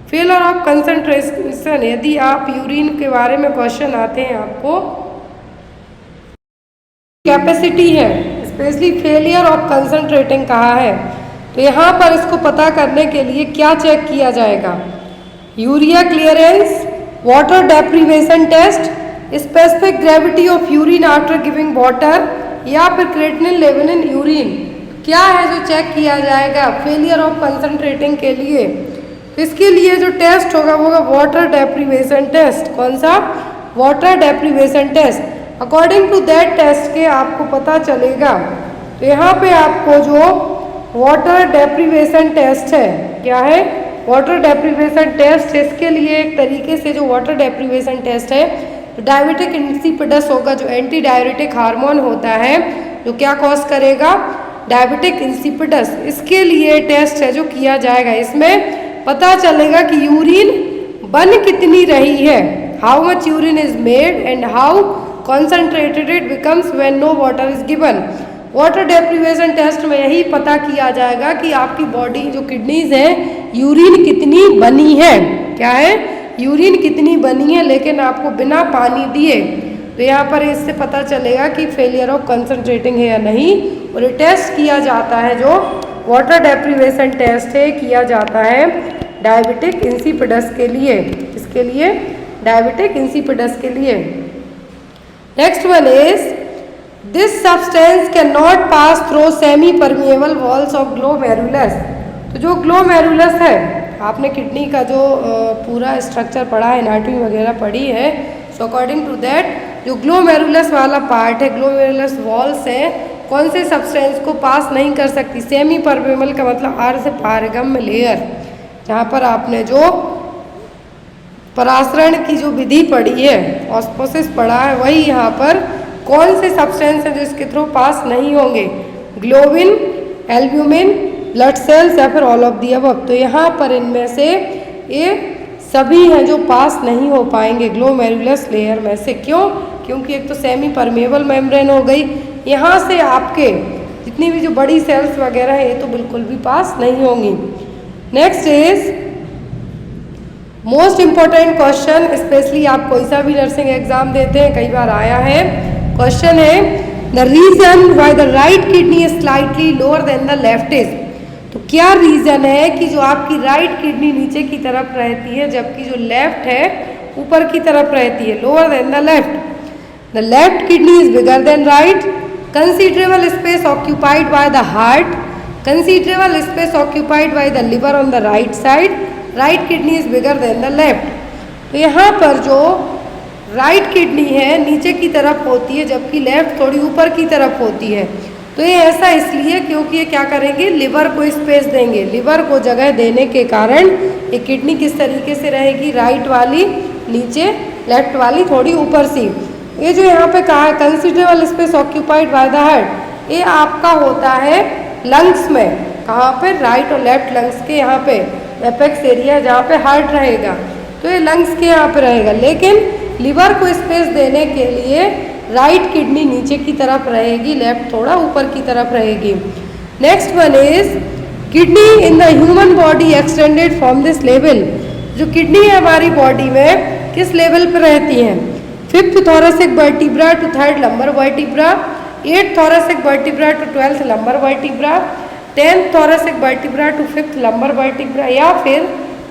Speaker 1: फेलियर ऑफ कंसंट्रेशन, यदि आप यूरिन के बारे में क्वेश्चन आते हैं आपको, कैपेसिटी है, स्पेशली फेलियर ऑफ कंसंट्रेटिंग कहा है, तो यहाँ पर इसको पता करने के लिए क्या चेक किया जाएगा? Urea clearance, water deprivation test, specific gravity of urine after giving water, या फिर क्रिएटिनिन लेवल इन यूरिन। क्या है जो चेक किया जाएगा फेलियर ऑफ कंसंट्रेटिंग के लिए? इसके लिए जो टेस्ट होगा वो होगा वाटर डेप्रीवेशन टेस्ट। कौन सा? Water deprivation test. According to that test के आपको पता चलेगा। तो यहाँ पे आपको जो वाटर डेप्रीवेशन टेस्ट है, क्या है? Water deprivation test. इसके लिए एक तरीके से जो वाटर डेप्रीवेशन टेस्ट है, तो डायबिटिक इंसिपिडस होगा, जो एंटी डायबिटिक हार्मोन होता है, जो क्या कॉज करेगा? Diabetic insipidus. इसके लिए टेस्ट है जो किया जाएगा। इसमें पता चलेगा कि यूरिन बन कितनी रही है, how much urine is made and how concentrated it becomes when no water is given. Water deprivation test में यही पता किया जाएगा कि आपकी बॉडी जो किडनीज है, यूरिन कितनी बनी है। क्या है? यूरिन कितनी बनी है, लेकिन आपको बिना पानी दिए। तो यहाँ पर इससे पता चलेगा कि फेलियर ऑफ कंसंट्रेटिंग है या नहीं। और ये टेस्ट किया जाता है जो वाटर डेप्रीवेशन टेस्ट है, किया जाता है डायबिटिक इंसिपिडस के लिए। इसके लिए डायबिटिक इंसिपिडस के लिए। Next one is this substance can not pass through semi permeable walls of glomerulus. तो जो ग्लोमेरुलस है, आपने किडनी का जो पूरा स्ट्रक्चर पढ़ा है, एनाटॉमी वगैरह पढ़ी है, सो अकॉर्डिंग टू दैट जो ग्लोमेरुलस वाला पार्ट है, ग्लोमेरुलस वॉल्स है, कौन से सब्सटेंस को पास नहीं कर सकती? सेमी परमेबल का मतलब आर से पारगम्य लेयर, जहाँ पर आपने जो परासरण की जो विधि पढ़ी है, ऑस्मोसिस पढ़ा है, वही यहाँ पर कौन से सब्सटेंस हैं जो इसके थ्रू पास नहीं होंगे? ग्लोबिन, एल्ब्यूमिन, ब्लड सेल्स या फिर ऑल ऑफ दी अबव। तो यहाँ पर इनमें से ये सभी हैं जो पास नहीं हो पाएंगे ग्लोमेरुलस लेयर में से। क्यों? क्योंकि एक तो सेमी परमेबल मेम्ब्रेन हो गई, यहाँ से आपके जितनी भी जो बड़ी सेल्स वगैरह है, ये तो बिल्कुल भी पास नहीं होंगी। Next is most important question, specially आप कोई सा भी नर्सिंग एग्जाम देते हैं, कई बार आया है। क्वेश्चन है the reason why the right kidney is slightly lower than the left is. तो क्या रीजन है कि जो आपकी राइट किडनी नीचे की तरफ रहती है, जबकि जो लेफ्ट है ऊपर की तरफ रहती है, lower than the left. The left kidney is bigger than right, considerable space occupied by the heart, considerable space occupied by the liver on the right side, right kidney is bigger than the left. तो यहाँ पर जो right kidney है नीचे की तरफ होती है, जबकि लेफ्ट थोड़ी ऊपर की तरफ होती है। तो ये ऐसा इसलिए क्योंकि ये क्या करेंगे? लिवर को स्पेस देंगे। लिवर को जगह देने के कारण ये किडनी किस तरीके से रहेगी? राइट वाली नीचे, लेफ्ट वाली थोड़ी ऊपर सी। ये जो यहाँ पे कहा है considerable space occupied by the heart, ये आपका होता है लंग्स में। कहाँ पे? राइट और लेफ्ट लंग्स के यहाँ पे एपेक्स एरिया जहाँ पे हार्ट रहेगा, तो ये लंग्स के यहाँ पे रहेगा। लेकिन लिवर को स्पेस देने के लिए राइट किडनी नीचे की तरफ रहेगी, लेफ्ट थोड़ा ऊपर की तरफ रहेगी। Next one is kidney in the human body extended from this level. जो किडनी है हमारी बॉडी में किस लेवल पर रहती है? 5th thoracic vertebra to 3rd lumbar vertebra, 8th thoracic vertebra to 12th lumbar vertebra, 10th thoracic vertebra to 5th lumbar vertebra या फिर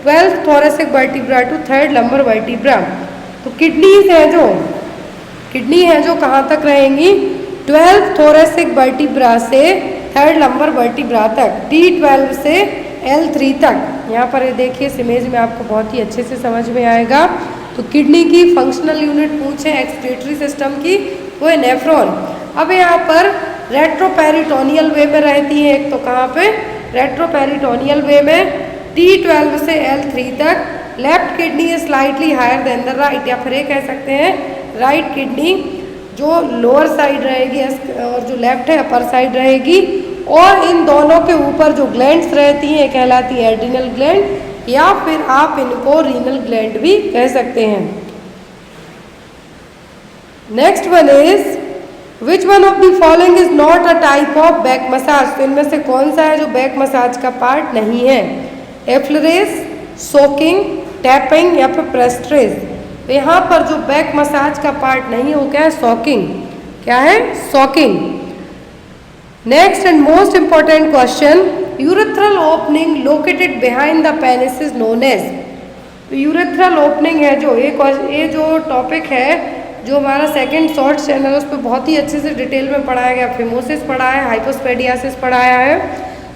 Speaker 1: 12th thoracic vertebra to 3rd lumbar vertebra। तो किडनीज है जो कहाँ तक रहेंगी, 12th thoracic vertebra से 3rd lumbar vertebra तक, T12 से L3 तक। यहाँ पर ये देखिए इस इमेज में आपको बहुत ही अच्छे से समझ में आएगा। तो किडनी की फंक्शनल यूनिट पूछे एक्सक्रीटरी सिस्टम की, वो है नेफ्रॉन। अब यहाँ पर रेट्रोपेरिटोनियल वे में रहती है एक, तो कहाँ पे, रेट्रोपेरिटोनियल वे में T12 से L3 तक। Left kidney is slightly higher than the right, या फिर ये कह सकते हैं राइट किडनी जो लोअर साइड रहेगी और जो लेफ्ट है अपर साइड रहेगी। और इन दोनों के ऊपर जो ग्लैंड्स रहती हैं कहलाती है एड्रिनल ग्लैंड, या फिर आप इनको रीनल ग्लैंड भी कह सकते हैं। Next one is which one of the following is not a type of back massage. तो इनमें से कौन सा है जो बैक मसाज का पार्ट नहीं है, एफ्लरेज, सोकिंग, टैपिंग या फिर प्रेस्ट्रेज। तो यहाँ पर जो बैक मसाज का पार्ट नहीं हो क्या है, सॉकिंग। क्या है, soaking. Next and most important question, urethral opening located behind the penis is known as. तो यूरेथ्रल ओपनिंग है जो ये जो टॉपिक है, जो हमारा सेकंड शॉर्ट चैनल है उस पर बहुत ही अच्छे से डिटेल में पढ़ाया गया। फिमोसिस पढ़ाया है, हाइपोस्पेडियासिस पढ़ाया है।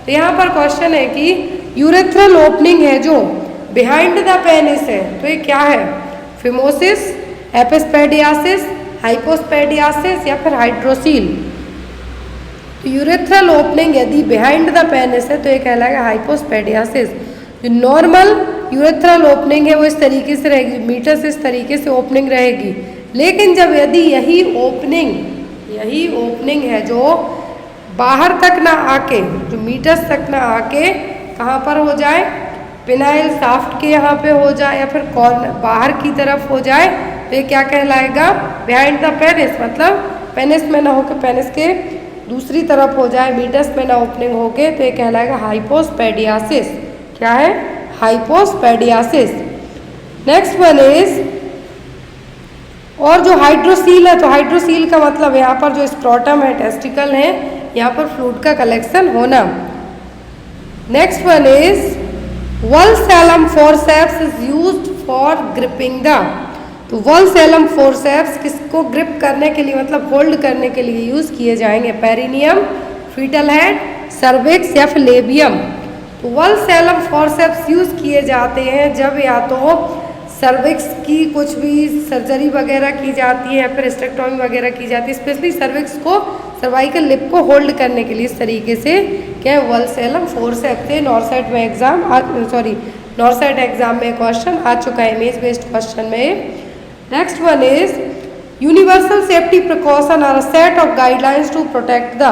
Speaker 1: तो यहाँ पर क्वेश्चन है कि यूरेथ्रल ओपनिंग है जो बिहाइंड द पेनिस है, तो ये क्या है, फिमोसिस, एपिस्पेडियासिस, हाइपोस्पेडियासिस या फिर हाइड्रोसील। तो यूरेथ्रल ओपनिंग यदि बिहाइंड द पेनिस है तो ये कहलाएगा हाइपोस्पेडियासिस। जो नॉर्मल यूरेथ्रल ओपनिंग है वो इस तरीके से रहेगी, मीटर से इस तरीके से ओपनिंग रहेगी। लेकिन जब यदि यही ओपनिंग है जो बाहर तक ना आके, जो मीटर्स तक ना आके कहाँ पर हो जाए, पिनाइल साफ्ट के यहाँ पे हो जाए या फिर कॉर्नर बाहर की तरफ हो जाए, तो ये क्या कहलाएगा, बिहाइंड द पेनिस। मतलब पेनिस में ना होकर पेनिस के दूसरी तरफ हो जाए, मीटर्स में ना ओपनिंग होके, तो ये कहलाएगा हाइपोस्पेडियासिस। क्या है, हाइपोस्पेडियासिस। नेक्स्ट वन इज, और जो हाइड्रोसील है, तो हाइड्रोसील का मतलब यहाँ पर जो स्क्रोटम है, टेस्टिकल है, यहाँ पर फ्लूइड का कलेक्शन होना। Next one is vulsellum forceps is used for gripping the. तो वल्सैलम फोर्सेप्स किसको ग्रिप करने के लिए, मतलब होल्ड करने के लिए यूज किए जाएंगे, पेरिनियम, फीटल हेड, सर्विक्स या फिर लेबियम। तो वल्सैलम फोर्सेप्स यूज किए जाते हैं जब या तो सर्विक्स की कुछ भी सर्जरी वगैरह की जाती है या फिर स्टेक्टोमी वगैरह की जाती है, स्पेशली सर्विक्स को, सर्वाइकल लिप को होल्ड करने के लिए। इस तरीके से क्या वल्सैलम फोर्सेप्स है। नॉर्सेट एग्जाम में क्वेश्चन आ चुका है, इमेज बेस्ड क्वेश्चन में। Next one is universal safety precaution are a set of guidelines to protect the.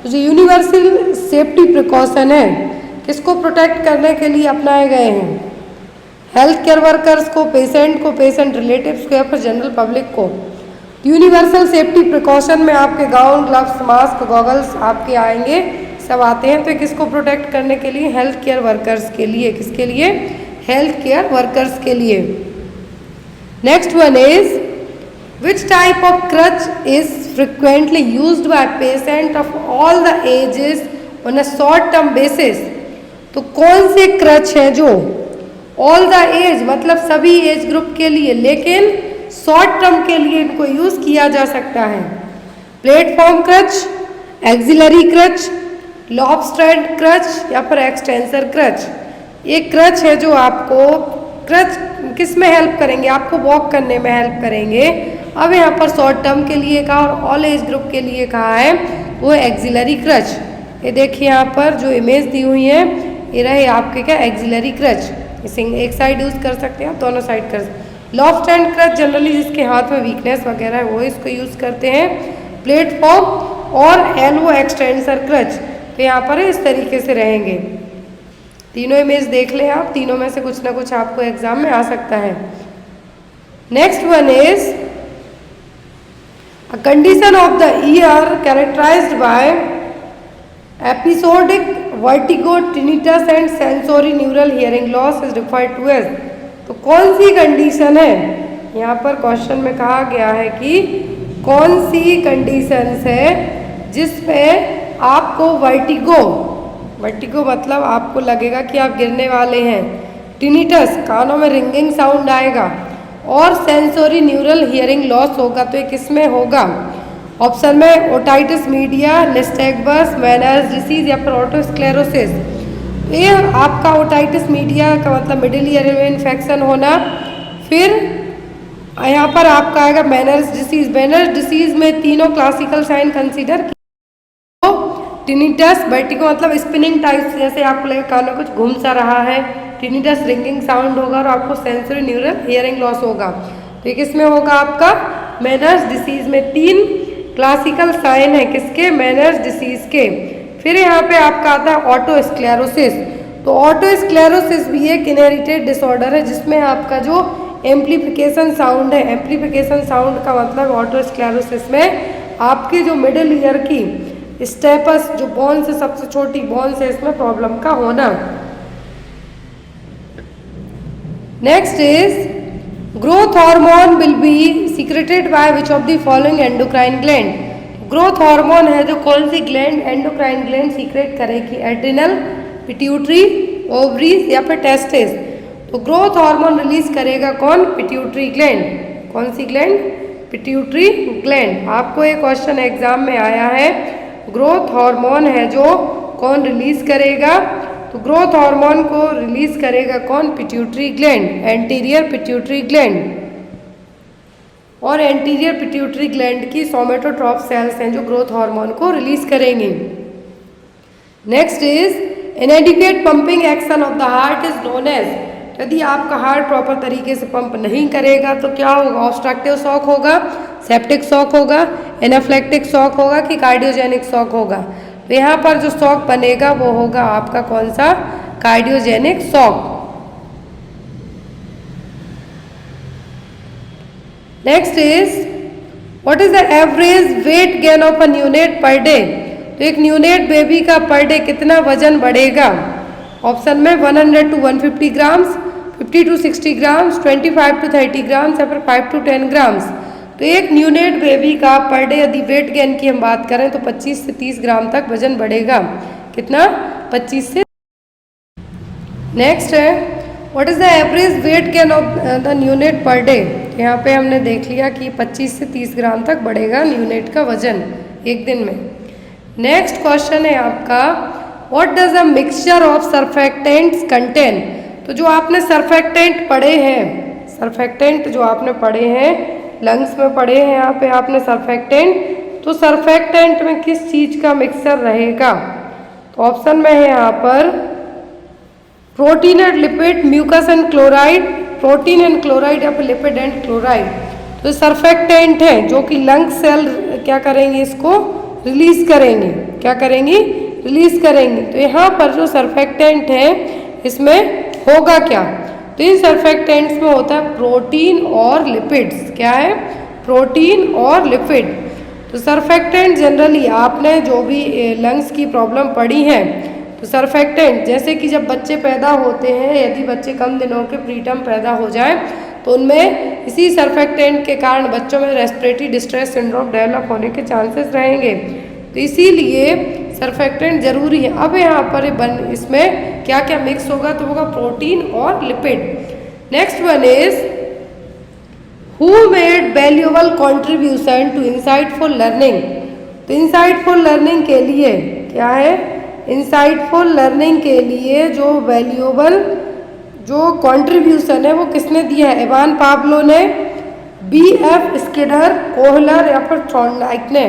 Speaker 1: तो जो यूनिवर्सल सेफ्टी प्रिकॉशन है किसको प्रोटेक्ट करने के लिए अपनाए गए हैं, हेल्थ केयर वर्कर्स को, पेशेंट रिलेटिव्स को या फिर जनरल पब्लिक को। यूनिवर्सल सेफ्टी प्रिकॉशन में आपके गाउन, ग्लव्स, मास्क, गॉगल्स आपके आएंगे, सब आते हैं। तो किसको प्रोटेक्ट करने के लिए, हेल्थ केयर वर्कर्स के लिए। किसके लिए, हेल्थ केयर वर्कर्स के लिए। Next one is which type of crutch is frequently used by patient of all the ages on a short term basis. तो कौन से क्रच है जो ऑल द एज, मतलब सभी एज ग्रुप के लिए, लेकिन शॉर्ट टर्म के लिए इनको यूज किया जा सकता है, platform crutch, axillary crutch, Lofstrand crutch या फिर एक्सटेंसर क्रच। ये क्रच है जो आपको, क्रच किस में हेल्प करेंगे, आपको वॉक करने में हेल्प करेंगे। अब यहाँ पर शॉर्ट टर्म के लिए कहा और ऑल एज ग्रुप के लिए कहा है, वो एक्सिलरी क्रच। ये देखिए यहाँ पर जो इमेज दी हुई है, ये रहे आपके क्या, एक्सिलरी क्रच। इसे एक साइड यूज कर सकते हैं आप, दोनों साइड कर सकते हैं। लॉबस्ट्रैंड क्रच जनरली जिसके हाथ में वीकनेस वगैरह है वो इसको यूज करते हैं। प्लेटफॉर्म और एल्बो एक्सटेंसर क्रच, तो यहाँ पर इस तरीके से रहेंगे। तीनों इमेज देख लें आप, तीनों में से कुछ ना कुछ आपको एग्जाम में आ सकता है। Next one is a condition of the ear characterized by episodic vertigo, tinnitus and sensory neural hearing loss is referred to as. तो कौन सी कंडीशन है, यहाँ पर क्वेश्चन में कहा गया है कि कौन सी कंडीशंस है जिसमें आपको वर्टिगो मतलब आपको लगेगा कि आप गिरने वाले हैं, टिनिटस कानों में रिंगिंग साउंड आएगा, और सेंसोरी न्यूरल हियरिंग लॉस होगा। तो ये किस में होगा? ऑप्शन में ओटाइटिस मीडिया, निस्टैगमस, मैनर्स डिसीज या फिर ऑटोस्क्लेरोसिस। ये आपका ओटाइटिस मीडिया का मतलब मिडिल ईयर में इन्फेक्शन होना, फिर यहाँ पर आपका आएगा मैनर्स डिसीज। मैनर्स डिसीज में तीनों classical sign consider, tinnitus, vertigo मतलब स्पिनिंग टाइप, जैसे आपको लगेगा कानों कुछ घूम सा रहा है, टिनिटस रिंगिंग साउंड होगा और आपको सेंसरी न्यूरल हियरिंग लॉस होगा। तो ये किस में होगा? आपका मैनर्स डिसीज में। 3 क्लासिकल साइन है किसके? मैनर्स डिसीज के। फिर यहाँ पे आपका आता है ऑटोस्क्लेरोसिस। तो ऑटोस्क्लेरोसिस भी एक इनहेरिटेड डिसऑर्डर है जिसमें आपका जो एम्प्लीफिकेशन साउंड है, एम्प्लीफिकेशन साउंड का मतलब ऑटोस्क्लेरोसिस में आपकी जो मिडिल ईयर की स्टेपस जो बोन से सबसे छोटी बोन से इसमें प्रॉब्लम का होना। Next is growth hormone will be secreted by which of the following endocrine gland. Growth hormone है जो कौन सी ग्लैंड एंडोक्राइन ग्लैंड सीक्रेट करेगी? एड्रिनल, पिट्यूटरी, ओवरीज या फिर टेस्टिस। तो ग्रोथ हार्मोन रिलीज करेगा कौन? Pituitary gland. कौन सी ग्लैंड? Pituitary gland. आपको एक क्वेश्चन एग्जाम में आया है, ग्रोथ हार्मोन है जो कौन रिलीज करेगा? तो ग्रोथ हार्मोन को रिलीज करेगा कौन? Pituitary gland, anterior pituitary gland. और एंटीरियर पिट्यूटरी ग्लैंड की सोमेटोट्रॉफ सेल्स हैं जो ग्रोथ हार्मोन को रिलीज करेंगे। Next is inadequate pumping action of the heart is known as. यदि आपका हार्ट प्रॉपर तरीके से पंप नहीं करेगा तो क्या होगा? ऑब्स्ट्रक्टिव शॉक होगा, सेप्टिक शॉक होगा, एनाफ्लेक्टिक शॉक होगा कि कार्डियोजेनिक शॉक होगा? तो यहाँ पर जो शॉक बनेगा वो होगा आपका कौन सा? Cardiogenic shock. Next is what is the average weight gain of a neonate per day. तो एक न्यूनेट बेबी का पर डे कितना वजन बढ़ेगा? ऑप्शन में 100 to 150 grams, 50 to 60 grams, 25 to 30 grams या फिर 5 to 10 ग्राम्स। तो एक न्यूनेट बेबी का पर डे यदि वेट गेन की हम बात करें तो 25 से 30 ग्राम तक वजन बढ़ेगा। कितना? 25 से। नेक्स्ट है what is the average weight gain of the neonate per day. यहाँ पे हमने देख लिया कि 25 से 30 ग्राम तक बढ़ेगा न्यूनेट का वजन एक दिन में। नेक्स्ट क्वेश्चन है आपका what does a mixture of surfactants contain. तो जो आपने सर्फेक्टेंट पढ़े हैं, सर्फेक्टेंट जो आपने पढ़े हैं लंग्स में पढ़े हैं यहाँ पे आपने सर्फेक्टेंट, तो सर्फेक्टेंट में किस चीज़ का मिक्सचर रहेगा? तो ऑप्शन में है यहाँ पर protein and lipid, mucus and chloride, protein and chloride या फिर लिपिड एंड क्लोराइड। तो सर्फेक्टेंट है जो कि लंग सेल क्या करेंगे? इसको रिलीज करेंगे। क्या करेंगी? रिलीज करेंगे। तो यहाँ पर जो सर्फेक्टेंट है इसमें होगा क्या? तो इन सर्फेक्टेंट्स में होता है प्रोटीन और लिपिड्स। क्या है? प्रोटीन और लिपिड। तो सर्फेक्टेंट जनरली आपने जो भी लंग्स की प्रॉब्लम पढ़ी है तो सर्फेक्टेंट जैसे कि जब बच्चे पैदा होते हैं, यदि बच्चे कम दिनों के प्रीटर्म पैदा हो जाए तो उनमें इसी सर्फेक्टेंट के कारण बच्चों में रेस्पिरेटरी डिस्ट्रेस सिंड्रोम डेवलप होने के चांसेस रहेंगे। तो इसीलिए सर्फेक्टेंट जरूरी है। अब यहाँ पर इसमें क्या क्या मिक्स होगा? तो होगा प्रोटीन और lipid. Next one is who made valuable contribution to insightful learning. तो इंसाइटफुल लर्निंग के लिए क्या है? इंसाइटफुल लर्निंग के लिए जो वैल्यूएबल जो कंट्रीब्यूशन है वो किसने दिया है? इवान पाब्लो ने, B.F. स्किनर, कोहलर या फिर थॉर्नडाइक ने।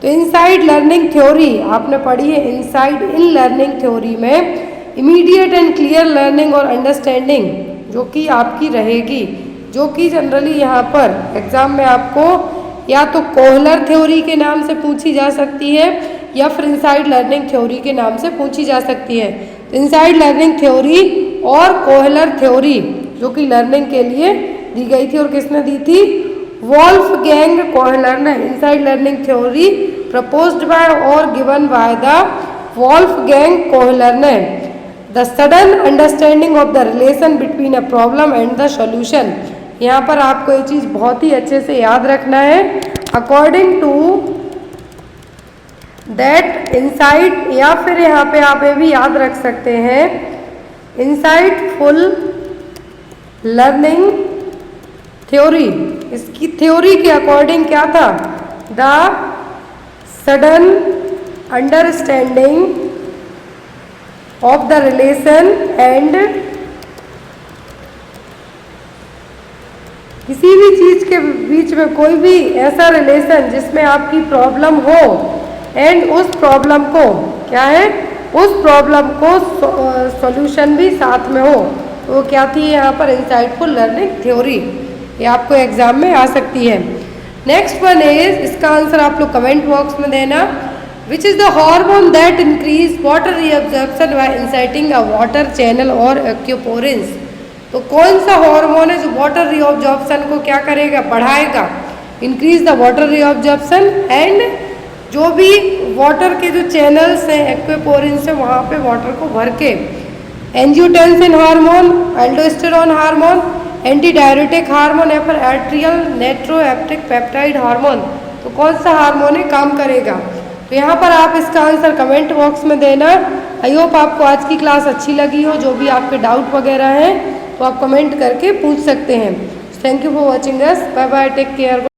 Speaker 1: तो इनसाइड लर्निंग थ्योरी आपने पढ़ी है। इनसाइड इन लर्निंग थ्योरी में इमीडिएट एंड क्लियर लर्निंग और अंडरस्टैंडिंग जो कि आपकी रहेगी, जो कि जनरली यहाँ पर एग्जाम में आपको या तो कोहलर थ्योरी के नाम से पूछी जा सकती है या फिर इनसाइड लर्निंग थ्योरी के नाम से पूछी जा सकती है। तो इनसाइड लर्निंग थ्योरी और कोहलर थ्योरी जो कि लर्निंग के लिए दी गई थी और किसने दी थी? वोल्फगैंग कोहलर ने। Insight learning theory proposed by और given by the Wolfgang Kohler ने। The sudden understanding of the relation between a problem and the solution. यहाँ पर आपको ये चीज़ बहुत ही अच्छे से याद रखना है। अकॉर्डिंग टू दैट इंसाइट, या फिर यहाँ पे आप ये भी याद रख सकते हैं इंसाइटफुल लर्निंग थ्योरी। इसकी थ्योरी के अकॉर्डिंग क्या था? The sudden understanding of the relation and, किसी भी चीज के बीच में कोई भी ऐसा रिलेशन जिसमें आपकी प्रॉब्लम हो एंड उस प्रॉब्लम को क्या है, उस प्रॉब्लम को सॉल्यूशन भी साथ में हो, तो वो क्या थी यहाँ पर? Insightful learning theory. ये आपको एग्जाम में आ सकती है। नेक्स्ट वन इज, इसका आंसर आप लोग कमेंट बॉक्स में देना। Which is the hormone that increase water reabsorption by inciting a water channel और एक्यूपोरेंस? तो कौन सा हार्मोन है जो वाटर रीअब्जॉर्प्शन को क्या करेगा? बढ़ाएगा, increase the water reabsorption and जो भी वाटर के जो चैनल्स हैं एक्वेपोरेंस से वहाँ पे वाटर को भर के, angiotensin hormone, aldosterone hormone, anti diuretic hormone या फिर एट्रियल नेट्रोएप्टिक पेप्टाइड हार्मोन, तो कौन सा हार्मोन है काम करेगा? तो यहाँ पर आप इसका आंसर कमेंट बॉक्स में देना। आई होप आपको आज की क्लास अच्छी लगी हो। जो भी आपके डाउट वगैरह हैं तो आप कमेंट करके पूछ सकते हैं। Thank you for watching us. Bye bye, take care.